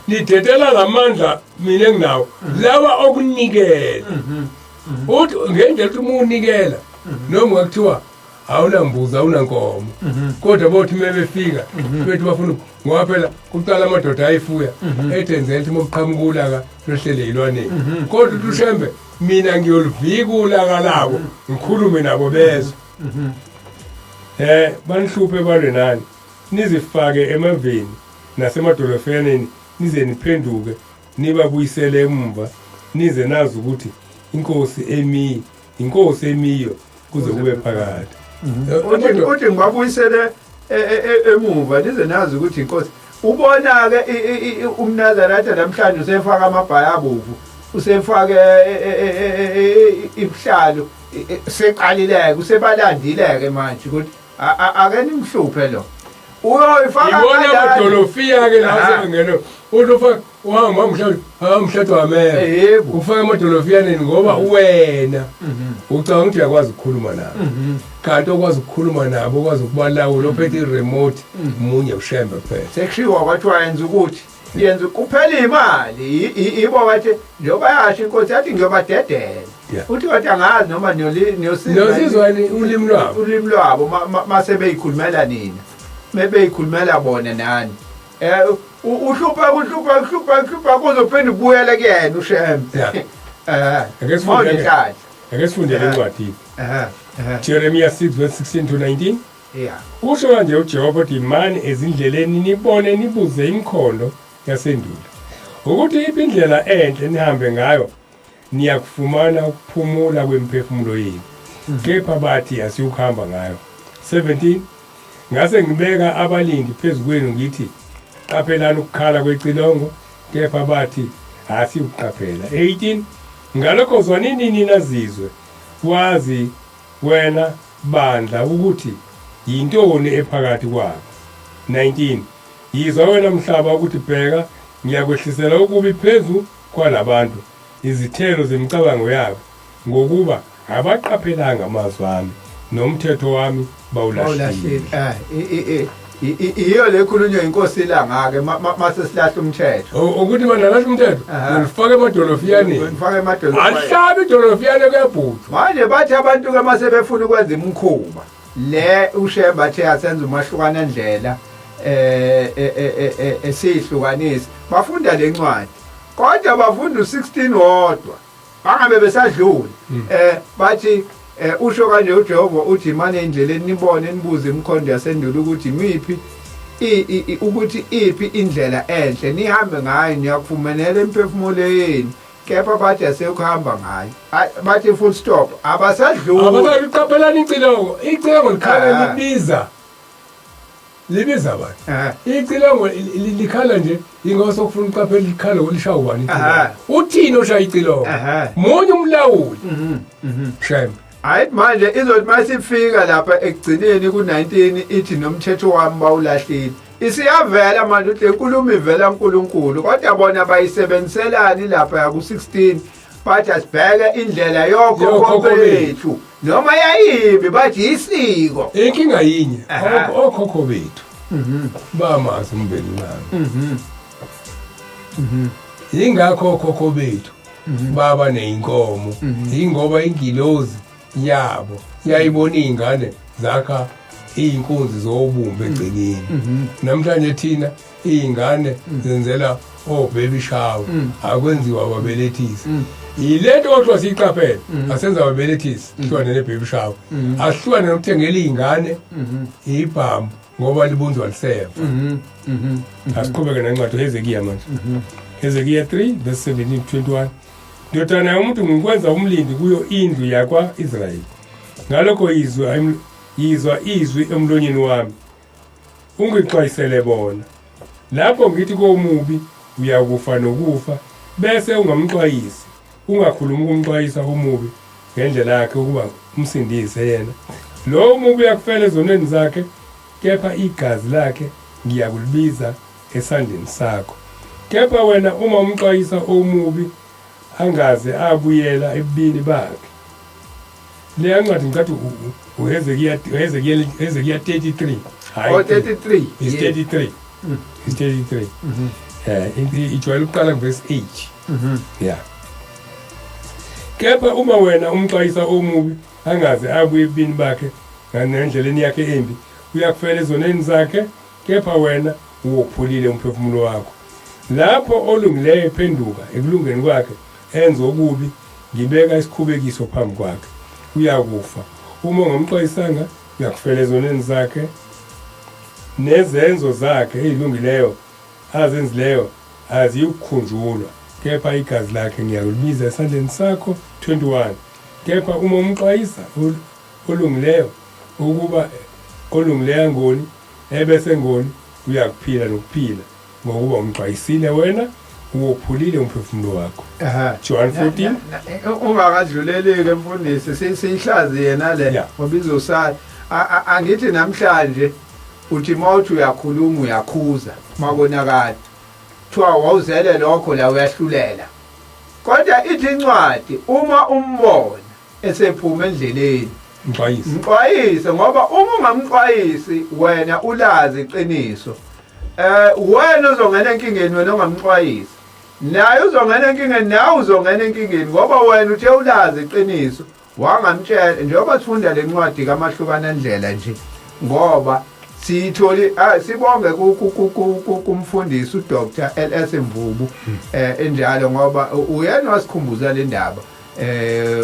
nidedela lamandla mina enginawo lawa okunikela. Uthi ngendlela uthi umunikela noma ngakuthiwa awunambuzi awunankomo kodwa bothi mebefika bethi bafuna ngoba phela kuqala amadoda ayifuya etenzela ukuthi mokuqhamuka ulaka lohlele ilwaneni. Kodwa uthi uShembe mina ngiyolivika ulaka labo ngikhulume nabo bezwe. banihluphe balwe nani nizifake emaveni nasemadolofaneni nize niphenduke nibabuyisele emva nize nazi ukuthi inkosi emiyo kuze kube phakade. Uthi ngibabuyisele emuva nize nazi ukuthi inkosi ubona ke umnazarathi namhlanje usefaka amabhaya abovu usefake ibuhlalo seqalileke usebalandileke manje ukuthi akeni mhluphe lo uyoyifaka ibona amadolofiya ke la sengeno uthi uhamba mhlatho wamele ufaka amadolofiyaneni ngoba wena ucabanga ukuthi uyakwazi ukukhuluma nabo kanti okwazi ukukhuluma nabo okwazi ukubalawula ophethe iremote munye uShembe kuphela sekushiwa kwathiwa yenza kuphela imali ibo bathi njengoba yasho inkosi yathi ngiyobadedela uthi wathi angazi noma nosizwani ulimi lwabo mase beyikhulumela nina mebeyikhulumela bona nani uhlupha kuzophinda ubuyele kuyena uShembe ake sifundele incwadi Jeremiah 6:16-19 usho kanje uJehova uthi mani ezindleleni nibone nibuze imikhondo yasendulo ukuthi indlela enhle nihambe ngayo niyakufumana ukuphumula kwemphefumulo yenu kepha bathi asiyukuhamba ngayo. 17 ngase ngibeka abalindi phezukwenu ngithi qaphelani ukukhala kwecilongo kepha bathi asiyukuqaphela. 18 ngalokho zwanini nina zizwe wazi wena bandla ukuthi yintoni ephakathi kwakho. 19 yizwa wena mhlaba ukuthi bheka ngiyakwehlisela ukubi phezu kwalabantu izithelo zemicabango yabo ngokuba abaqaphelanga amazwi ami nomthetho wami bawulahlile. Iyo lekhulunywa inkosi ilanga-ke mase silahla umthetho ukuthi banalahla umthetho ulifake emadolofiyaneni alihlabe idolofiyane kuyabhuthwa manje bathi abantu-ke mase befuna ukwenza imikhuba le uShembe athe asenza umahlukanandlela esiyihlukanisa bafunda le ncwadi kodwa bafunda u16 wodwa bangabe besadlula bathi usho kanje uJehova uthi manje endleleni nibone nibuze imikhondo yasendulo ukuthi imiphi ukuthi iphi indlela enhle nihambe ngayo niyakufumanela emphefumulweni kepha bathi asekuhamba ngayo bathi full stop abasadlula abasaqaphelani icilongo likhala libiza abantu icilongo likhala nje ingoba sokufuna uqaphela likhala olishawa ubani uthini oshaya icilongo munye umlawuli Shembe hayi manje izothi masifika lapha ekugcineni ku19 ithi nomthetho wami bawulahlile isiyavela manje uthi inkulumo ivela uNkulunkulu kodwa bona bayisebenziselani lapha ku16 bathi asibheke indlela yokhokho bethu noma yayimbi bathi isiko inkinga yinye okhokho bethu bamazi umbeni nami ingakho okhokho bethu baba neinkomo ingoba ingilosi yabo yayibona izingane zakha inkunzi zobumbe egcekeni namhlanje thina izingane zenzela baby shower akwenziwa babelethisi ilento kodwa siyiqaphela asenza babelethisi hlwane nebaby shower ahlwane nokuthengela izingane ibhamu ngoba libunzwa lisefa asiqhubeke nencwadi Hezekiya manje Hezekiya 3:17-21 ndodana yomuntu ngikwenza umlindi kuyo indlu yakwa-Israyeli ngalokho yizwa izwi emlonyeni wami ungixwayisele bona lapho ngithi komubi uyakufa nokufa bese ungamxwayisi ungakhulumi ukumxwayisa umubi ngendlela yakhe ukuba umsindise yena lo mubi uyakufela ezonweni zakhe kepha igazi lakhe ngiyakulibiza esandleni sakho kepha wena uma umxwayisa omubi angaze abuyela ebini bakhe. Le ncwadi ngicathi uHezekiya 33 hayi 33 is 33 is 33 ijwayele ukuqala verse 8 yeah kepha uma wena umxwayisa omubi angaze abuye ebini bakhe ngendleleni yakhe embi uyakufela ezoneni zakhe kepha wena uwophulile umphefumulo wakho lapho olungileyo ephenduka ekulungeni kwakhe enza okubi ngibeka isikhubekiso phambi kwakhe uyakufa uma ungamxwayisanga uyakufela ezoneni zakhe nezenzo zakhe ezilungileyo azenzileyo aziyukukhunjulwa kepha igazi lakhe ngiyalibiza esandleni sakho. 21 kepha uma umxwayisa olungileyo ukuba olungileyo ngoni ebese ngoni uyakuphila nokuphila ngokuba umxwayisile wena uwophulile umphefumulo wakho. John 14 ungakadluleleki mfundisi siyihlazi yena le ngoba izosala angithi namhlanje uthi mawuthi uyakhuluma uyakhuza makonakala kuthiwa wawuzele lokho la uyahlulela kodwa ithi incwadi uma umbona esephuma endleleni mxwayise ngoba uma ungamxwayisi wena ulazi iqiniso wena uzongena enkingeni wena ongamxwayisi naye uzongena enkingeni nawe uzongena enkingeni ngoba wena uthe ulazi iqiniso wangamtshela njengoba sifunda lencwadi kamahlukanandlela nje ngoba sitholi sibonge kumfundisi uDr LS Mvubu enjalo ngoba uyena wasikhumbuza le ndaba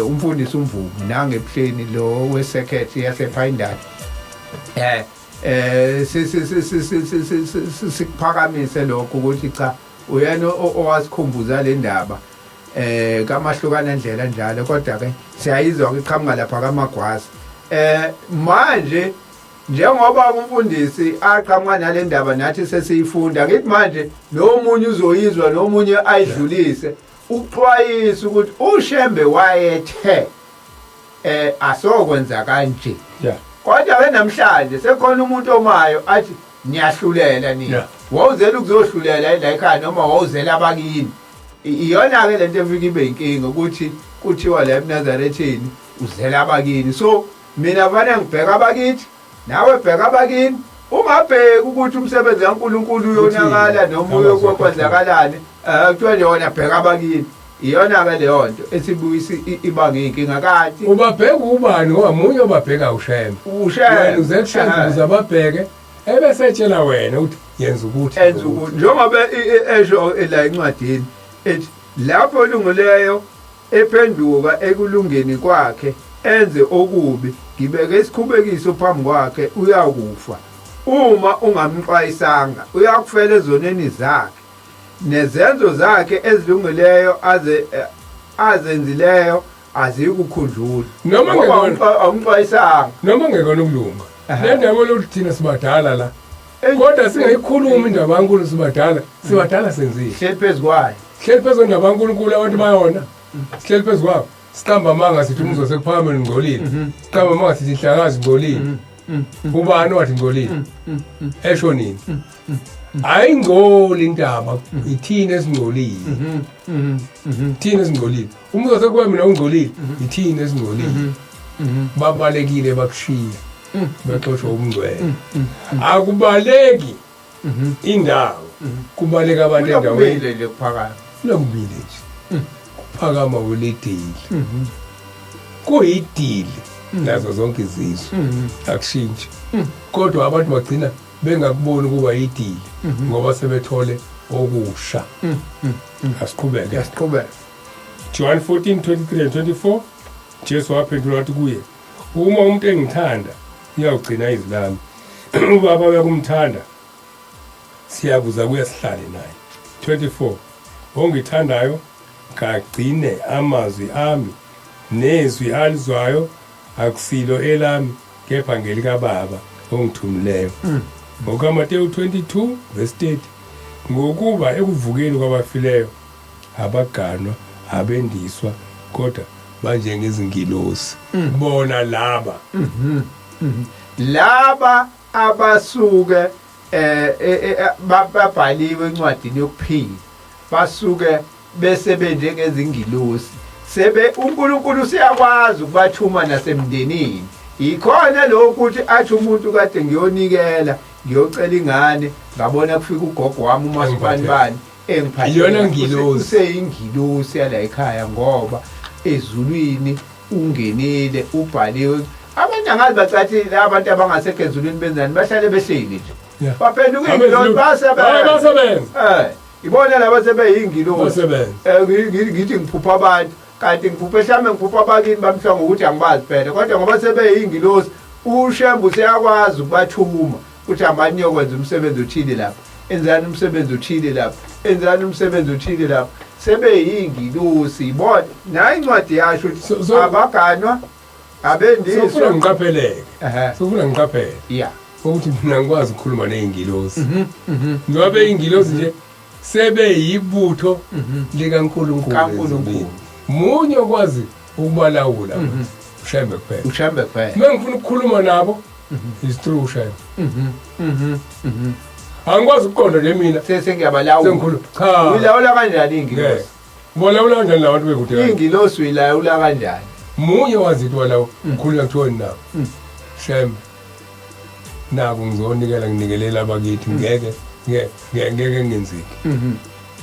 umfundisi uMvubu nangebuhleni lo wesekhethi yasePhindani sikuphakamise lokho ukuthi cha uyena owasikhumbuza le ndaba kamahlukanandlela njalo kodwa ke siyayizwa iqhamuka lapha kaMagwasa manje njengoba umfundisi aqhamuka nale ndaba nathi sesiyifunda ngithi manje nomunye uzoyizwa nomunye ayidlulise uxwayisa ukuthi uShembe wayethe asokwenza kanje kodwa ke namhlanje sekhona umuntu omayo athi niyahlulela nina wawuzela ukuzohlulela la ekhaya noma wawuzela abakini iyona ke lento efika ibe inkinga ukuthi kuthiwa la eNazarethini uzela abakini so mina vane ngibheka abakithi nawe bheka abakini ungabheki ukuthi umsebenzi kaNkulunkulu uyonakala noma uyokwenzakalani kuthiwa yona bheka abakini iyona ke leyo nto esibuyisa ibanga inkinga kanti ubabheka ubani ngoba munye obabheka uShembe wena uzekushenza ukuze ababheke ebesetshela wena ukuthi yenza ukuthi njengoba esho la encwadini ethi lapho olungileyo ephenduka ekulungeni kwakhe enze okubi ngibeke isikhubekiso phambi kwakhe uyakufa uma ungamxwayisanga uyakufela ezoneni zakhe nezenzo zakhe ezilungileyo azenzileyo azikukhunjula noma awumxwayisanga noma ngekona ukulunga le ndaba lokuthi thina sibadala la kodwa singayikhuluma indaba kaNkulunkulu sibadala senzile hleli phezu kwayo hleli phezu kwendaba kaNkulunkulu abantu bayona sihleli phezu kwayo siqamba amanga sithi umzo sekuphakameni ngcolile siqamba amanga sithi ihlakazi ngcolile ubani wathi ngcolile esho nini ayingcoli indaba ithini esingcolile thina esingcolile umzo sekuba mina ungcolile ithini esingcolile babalekile bakushiya baxoshwa ubungcwele akubaleki indawo kubaleka abantu endaweni lokuphakama lokubili nje kuphakama uledile kuyidile nazo zonke izizwe akushintshi kodwa abantu bagcina bengakuboni kuba yidile ngoba sebethole okusha asiqhubeke John 14:23-24 Jesu waphendula wathi kuye uma umuntu engithanda uyawugcina izilami ubaba uyakumthanda siyabuza kuye sihlale naye 24 ongithandayo kagcine amazwi ami nezwi alizwayo akusilo elami kepha ngelika baba ongithumileyo ngokaMateyu 22:30 ngokuba ekuvukeni kwabafileyo abaganwa abendiswa kodwa banjengezingilosi bona laba abasuke babhaliwe encwadini yokuphila basuke bese benjengezingilosi uNkulunkulu siyakwazi ukubathuma nasemndenini ikhona lokho ukuthi athi umuntu kade ngiyonikela ngiyocela ingane ngabona kufika ugogo wami uMasibanibani iyona ngilosi useyingilosi yala ekhaya ngoba ezulwini ungenile ubhaliwe abantu angazi bacathile abantu abangasekho ezulwini benzani bahlale behleli nje baphenduka ingilosi basebenza ibona laba sebeyingilosi ngithi ngiphupha abantu kanti ngiphuphe mhlawumbe ngiphupha abakini bamhlanga ukuthi angibazi phela kodwa ngoba sebeyingilosi uShembe useyakwazi ukubathuma ukuthi amani niyokwenza umsebenzi othile lapha, enzani umsebenzi othile lapha, enzani umsebenzi othile lapha. Sebeyingilosi ibona nayo incwadi yasho ukuthi abaganwa abendiswa. Sofuna ngiqapheleke. Sofuna ngiqaphele. Yeah. Ukuthi mina ngikwazi ukukhuluma nezingilosi. Ngoba ingilosi nje sebeyibutho likaNkulunkulu. Munye okwazi ukubalawula uShembe kuphela. uShembe kuphela. Uma ngifuna ukukhuluma nabo is through uShembe. Angikwazi ukuqonda nje mina Sengiyabalawula. sengikhuluma. Cha. Uyilawula kanjani ingilosi? Bolawula kanjani labantu bekude? Ingilosi uyilawula kanjani? Munye wazi ukuthi walawo ukhuluma kuthiwa nabo. Shembe. Naku ngizonikela nginikelela abakithi ngeke ngenziki.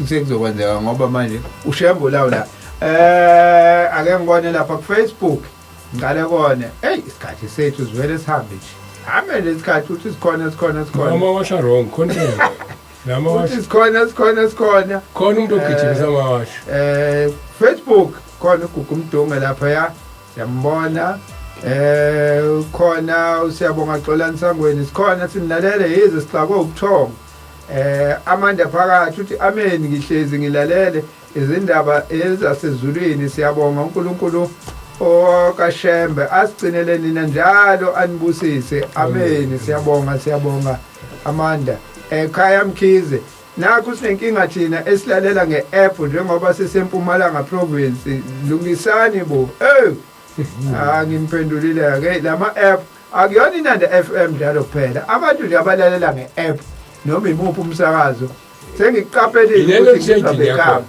Sekuzokwenzeka ngoba manje uShembe lawo la. Ake ngibone lapha ku Facebook. Ngale kone. Hey, isikhathi sethu zwele sihambe nje. Hambe nje isikhathi uthi sikhona. Noma washa wrong content. Nama washa. Uthi sikhona. Khona umuntu ogijimisa amawasha. Facebook khona uGugumdunga lapha ya. Siyambona. Khona usiyabonga Xolani Sangweni sikhona sinilalele yize sixakwe ubuthongo. Amanda phakathi uthi amen ngihlezi ngilalele izindaba ezasezulwini siyabonga uNkulunkulu okaShembe asigcinele nina njalo anibusise amen siyabonga Amanda. Ekhaya Mkhize nakho sinenkinga thina esilalela ngeapp njengoba sesempumalanga province lungisani bo ngimphendulile ke lama app akuyona inanda FM njalo kuphela abantu nje abalalela ngeapp noma imuphi umsakazo sengiqaphelile ukuthi ngizobeka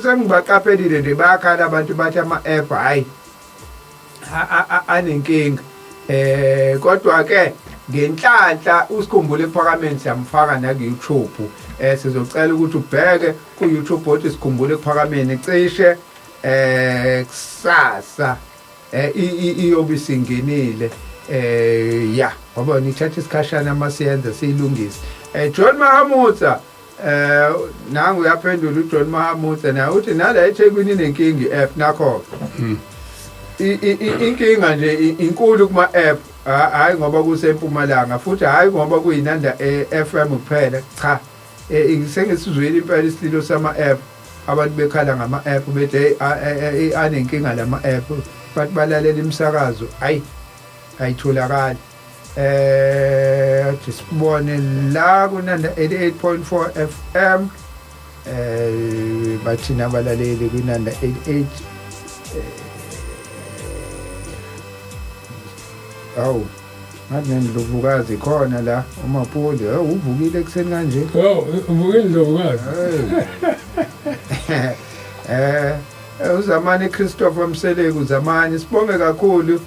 sengibaqaphelile nje bayakhala abantu bathi ama app hayi anenkinga kodwa ke ngenhlanhla usikhumbule ephakameni siyamfaka na ku YouTube sizocela ukuthi ubheke ku YouTube othi sikhumbule ephakameni cishe kusasa iyobe singenile ya ngoba nithatha isikhashana masiyenza siyilungise. John Mahamutsa nangu uyaphendula uJohn Mahamutsa na uthi nala eThekwini nenkingi app nakho inkinga nje inkulu kuma app hayi ngoba kusempumalanga futhi hayi ngoba kuyinanda FM kuphela cha sengisizwile impela isililo sama app abantu bekhala ngama app bethe anenkinga lama app bathi balalela imsakazo ayitholakala sibone la kunanda 88.4 FM bathina abalaleli kunanda 88 awu ngendlovukazi khona la uMapholi uvukile ekseni kanje uvukile ndlovukazi uzamani Christopher Mseleku zamani sibonge kakhulu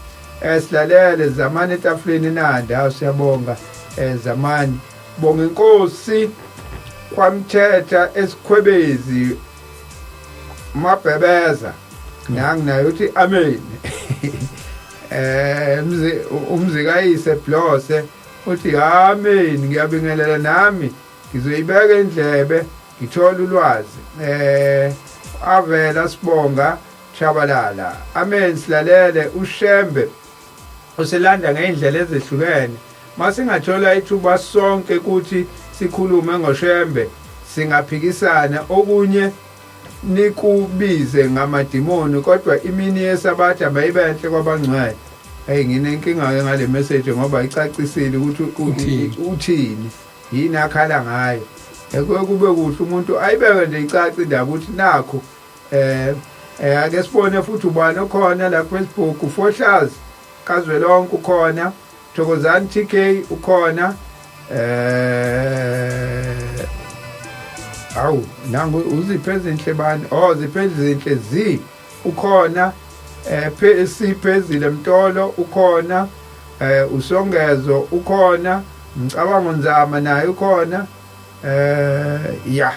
silalele zamani etafuleni nanda siyabonga zamani bonga inkosi kwamthetha esikhwebezi mabhebeza nayo uthi amen umzikayise Blose uthi amen ngiyabingelela nami ngizoyibeka endlebe ngithola ulwazi avela sibonga Chabalala amen silalele uShembe uselanda ngeindlela ezehlukene masingathola ithuba sonke ukuthi sikhulume ngoShembe singaphikisana okunye nikubize ngamadimoni kodwa imini yesabatha abayibenhle kwabangcwele nginenkinga ngale message ngoba icacisile ukuthi uthini yini akhala ngayo kube kuhle umuntu ayibeke nje icaci indaba ukuthi nakho ake sibone futhi ubani okhona la Facebook uFohlazi kaZwelonke ukhona Thokozani TK ukhona awu nangu uziphenze inhle bani ziphenze inhle ukhona siphezile Mtolo ukhona uSongezo ukhona Mcabango Nzama naye ukhona ya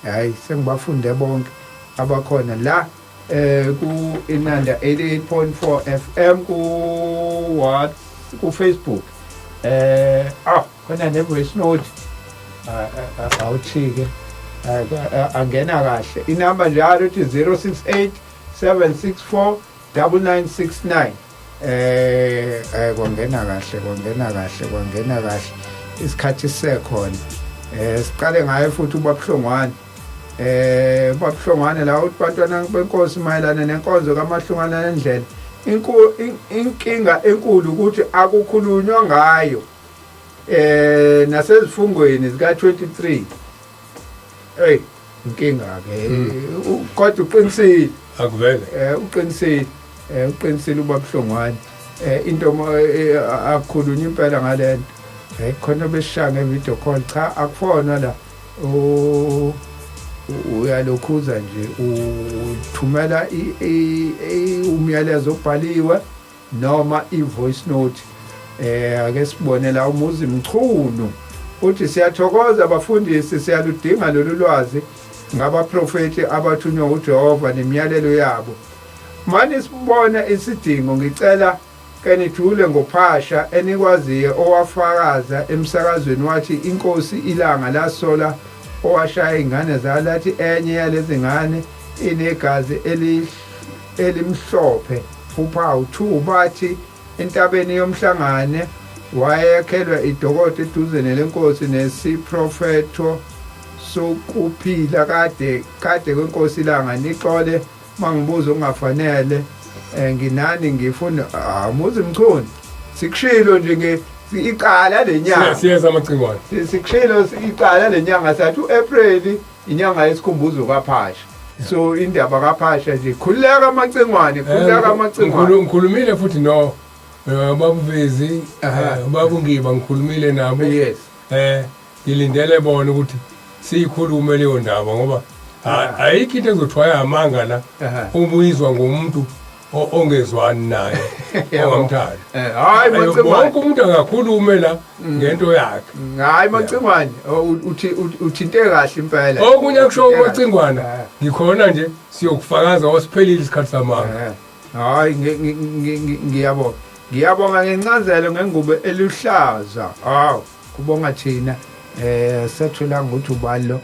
hayi sengibafunde bonke abakhona la ku inanda 88.4 FM ku Facebook khona ne voice note awuthike angena kahle inamba njalo uthi 068 764 9969 kwangena kahle isikhathi sisekhona siqale ngaye futhi uBabamkhulu uBabamkhulu la uthi bantwana benkosi mayelana nenkonzo kamahlukanandlela inkinga enkulu ukuthi akukhulunywa ngayo nasezifungweni zika 23 inkinga ke kodwa uqinisile akuvele uqinisile uBabamkhulu into akukhulunywa impela ngalento khona besishanga video call cha akufona la uyalokhuza nje uthumela umyalezo obhaliwe noma ivoice note ake sibone la umuzi mchunu uthi siyathokoza abafundisi siyaludinga lolu lwazi ngabaprofeti abathunywa uJehova nemiyalelo yabo manje sibona isidingo ngicela kenijule ngophasha enikwaziyo owafakaza emsakazweni wathi inkosi ilanga lasola owashaya ingane zalathi enye yalezi ngane inegazi elimhlophe uphawu 2 bathi entabeni yomhlangane wayekhelwa idokodo eduze nelenkosi nesiprofeto sokuphila kade kwenkosi ilanga nixole mangibuza ungafanele nginani ngifuna umuzi mchunu sikushilo nje iqala lenyanga siyeza amacingwane sikushilo iqala lenyanga sathi uApril inyanga yesikhumbuzo kaphasha so indaba kaphasha nje khuleka amacingwane ngikhulumile futhi no babuvezi babungiba ngikhulumile nabo yes ngilindele bona ukuthi siyikhulume leyo ndaba ngoba ayikho into ezothwaya amanga la ubuyizwa ngomuntu ongezwani naye ongamthanda hayi macingwane wonke umuntu angakhulume la ngento yakhe hayi macingwane uthinte kahle impela okunye kusho macingwana ngikhona nje siyokufakaza wasiphelile isikhathi samanga hayi ngiyabonga ngencazelo ngengubo eluhlaza hawu kubonga thina sethula ukuthi ubalo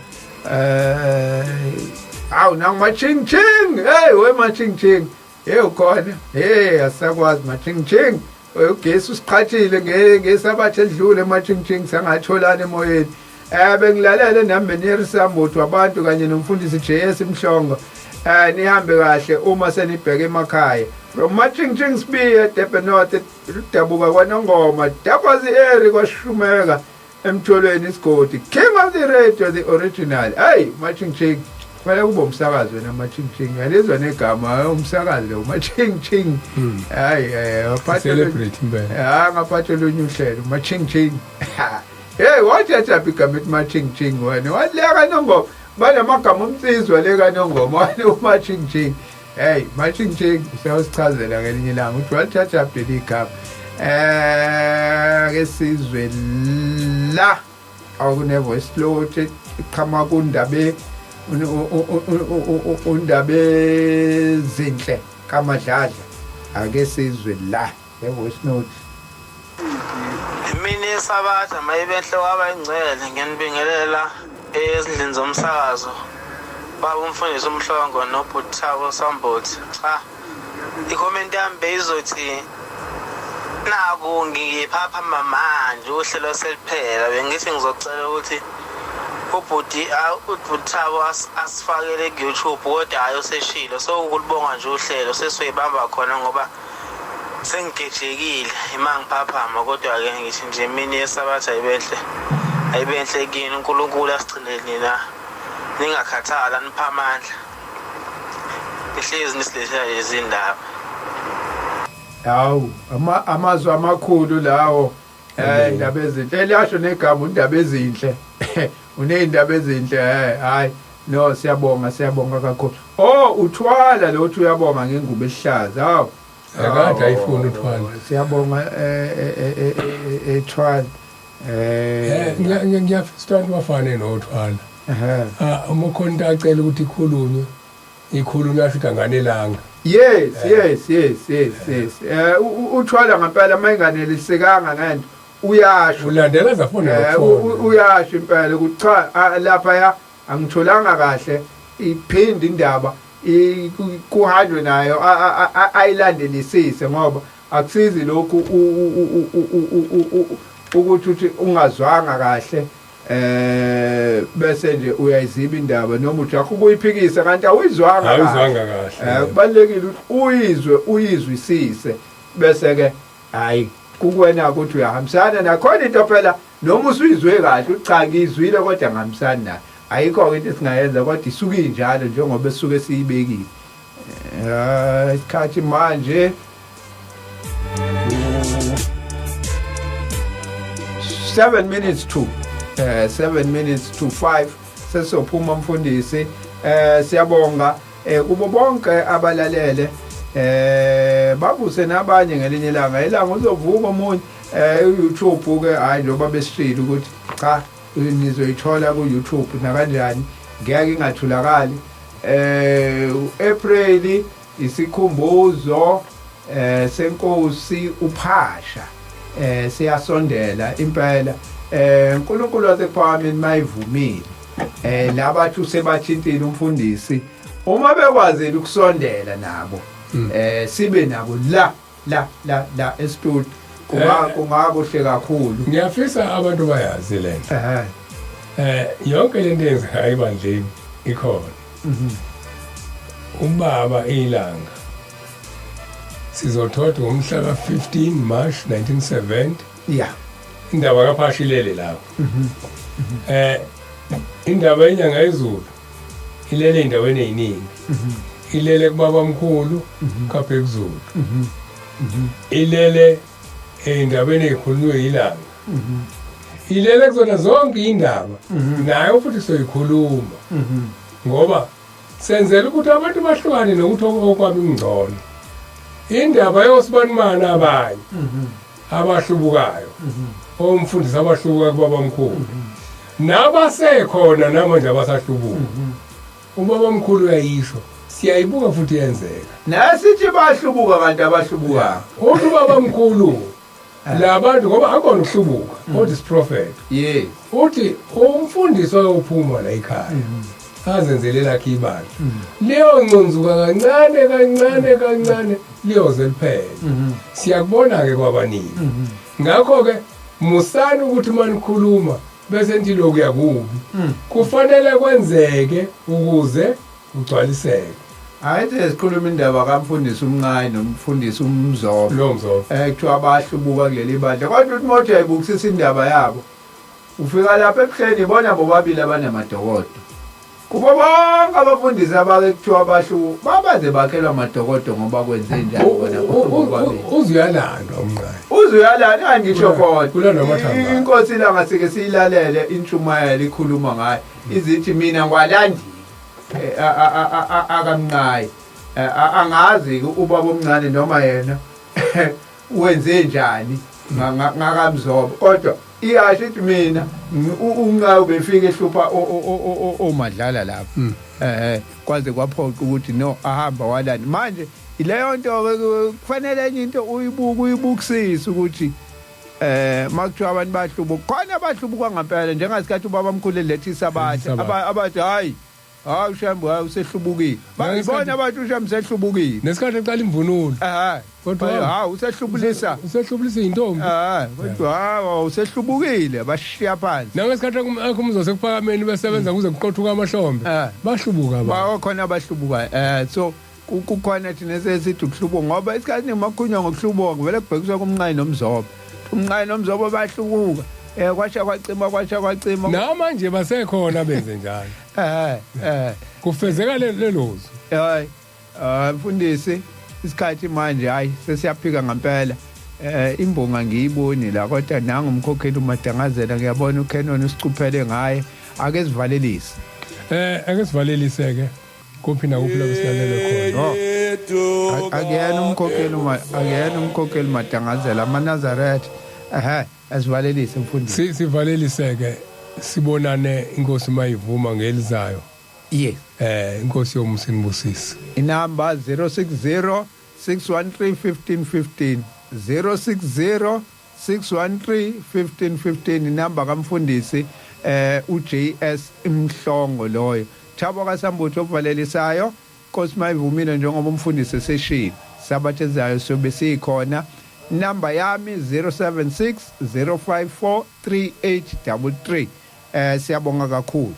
awu nang maching hey we maching ukhona asakwazi maching ugesi usiqhathile ngesabathe edlule maching sangatholana emoyeni bengilalele nami benirisamuthu abantu kanye nomfundisi JS Mhlongo nihambe kahle uma senibheka emakhaya from maching Sibe Durban North dabuka kwaNongoma dakwazi eri kwashumeka emtholweni isigodi king of the radio the original hey maching Kwale kuba umsakazi wena maching yalizwa negama umsakazi lo maching hayi celebrate impela ngaphathe lo nyuhlelo maching hey wathatha igama ethi maching wena waleka nongoma banamagama umsizwa leka nongoma wena umaching hey maching siyasichazela ngelinye ilanga uthi wathatha update igama ke sizwe la akune voice note iqhama kundabe undabe zinhle kamadladla ake sizwe la voice note mina esabatha mayibenhle wabayingcele ngenibingelela ezindlini zomsakazo baba umfundisi uMhlongo noButhabo Sambothi cha icomment yami beyizothi naku ngiphapha manje uhlelo seliphela bengithi ngizocela ukuthi uButhabo asifakele ku-YouTube kodwa hayi useshilo so ukulibonga nje uhlelo sesizoyibamba khona ngoba sengigejekile imangiphaphama kodwa-ke ngithi nje mina esabatha ayibenhle kini uNkulunkulu asigcinele nina ningakhathala nipha amandla nihlezi nisilethela lezi ndaba hawu amazwi amakhulu lawo indaba ezinhle eliyasho negama indaba ezinhle uneyindaba ezinhle hayi no siyabonga kakhulu uthwala lo uthi uyabonga ngengubo ehlaza hawu akade ayifuni uthwala siyabonga ethwala ngiyafisa bafane nothwala umukhona into acela ukuthi ikhulunywe afika nganelanga yes uthwala ngempela mayinganelisekanga ngento uyasho ulandela zafona uyasho impela ukuthi cha lapha angitholanga kahle iphinde indaba kuhanjwe nayo ayilandelisise ngoba akusizi lokhu ukuthi ungazwanga kahle bese nje uyayiziba indaba noma ujakho ukuyiphikisa kanti awuyizwanga kahle kubalekile ukuthi uyizwisise bese ke hayi kukwena ukuthi uyahambisana nakhona into phela noma usuyizwe kahle ucha ngizwile kodwa ngihambisana nayo ayikho into esingayenza kodwa isuke injalo njengoba esuke siyibekile isikhathi manje 7 minutes to 5 sesophuma mfundisi siyabonga kubo bonke abalalele babuse nabanye ngelinye ilanga uzovuka umunye YouTube ke hayi njengoba besishilo ukuthi cha nizoyithola ku YouTube na kanjani ngeke ingathulakali April isikhumbuzo senkosi uphasha siyasondela impela uNkulunkulu wasephakame mayivumile labathu sebathintile umfundisi uma bekwazile ukusondela nabo sibe nabo la estudio kungakuhle kakhulu ngiyafisa abantu bayazi lento yonke lento eyenzeka ebandleni ikhona ubaba ilanga sizothola ngomhla ka-15 March 1970 yeah indaba kaphashilele lapho indaba yenyanga yezulu ilele endaweni eziningi ilele kuBabamkhulu kaBhekuzulu ilele endabeni ekhulunywe ilanga ilele kuzona zonke indaba nayo futhi soyikhuluma ngoba senzela ukuthi abantu bahlukane nokuthi okwabo ingcono indaba yosibanimana abanye abahlubukayo omfundisi abahlubuka kuBabamkhulu nabasekhona namanje abasahlubuka uBabamkhulu uyayisho siyayibuka futhi yenzeka nasithi bahlubuka kanti abahlubuka uthi uBabamkhulu labantu ngoba akona ukuhlubuka uthi isiprophet yes uthi umfundisi oyophuma la ekhaya azenzele lakhe ibandla leyo nconzuka kancane liyoze liphele siyakubona ke kwabaningi ngakho ke musani ukuthi manikhuluma bese nti lokhu yakubi kufanele kwenzeke ukuze ugcwaliseke hayi sikhuluma indaba kamfundisi umncane nomfundisi umzobo lo mzobo kuthiwa abahlubuka kuleli bandla kodwa uthi mothi ayibukisisa indaba yabo ufika lapha ebuhleni ibona bobabili abanamadokodo kubo bonke abafundisi abake kuthiwa abahlubu babaze bakhelwa amadokodo ngoba kwenze njani bona uzuyalandwa umncane uzuyalana angisho kodwa kula nomathamba inkosi la ngasike siyilalele intshumayelo ikhuluma ngayo izithi mina ngwalandile akamncane angazi ubaba omncane noma yena wenze njani ngakamzobo kodwa iyasho ithi mina unqa ubefika ehlupha omadlala lapha kwaze kwaphoqa ukuthi no ahamba walani manje ileyo nto kufanele enye into uyibukisisa ukuthi makuthiwa abantu bahlubuka khona abahlubuka ngempela njengasikhathi uBabamkhulu elethisa abathi hayi uShembe usehlubukile bayibona abantu uShembe sehlubukile nesikhathi eqala imvunulo kodwa usehlubulisa intombi kodwa usehlubukile bashiya phansi nangesikhathi akhumzo sekuphakameni besebenza kuze kuqothuka amahlombe bahlubuka bakhona abahlubuka so kukhona thina sesithi ukuhlubuka ngoba isikhathi nemakhulunywa ngokuhlubuka kuvele kubhekiswa kumncane nomzobo umncane nomzobo bahlubuka kwasha kwacima namanje basekhona benze njalo kufezeka lelozo hayi mfundisi isikhathi manje hayi sesiyaphika ngempela imbonga ngiyiboni la kodwa nanga umkhokheli umadangazela ngiyabona uKenon usicuphele ngaye ake sivalelise ke kuphi na kuphi la besilalele khona akuyena umkhokheli madangazela amaNazaretha asivalelise mfundisi sivalelise ke sibonane inkosi mayivuma ngelizayo yes inkosi yoMsinibusisi inamba 060 613 1515 060 613 1515 inamba kamfundisi uJS Mhlongo loyo Thabo kaSambutho ovalelisayo Nkosi mayivumile njengoba umfundisi eseshilo sabathe ezayo sobe sikhona. Number yami 076 054 3833. Siyabonga kakhulu.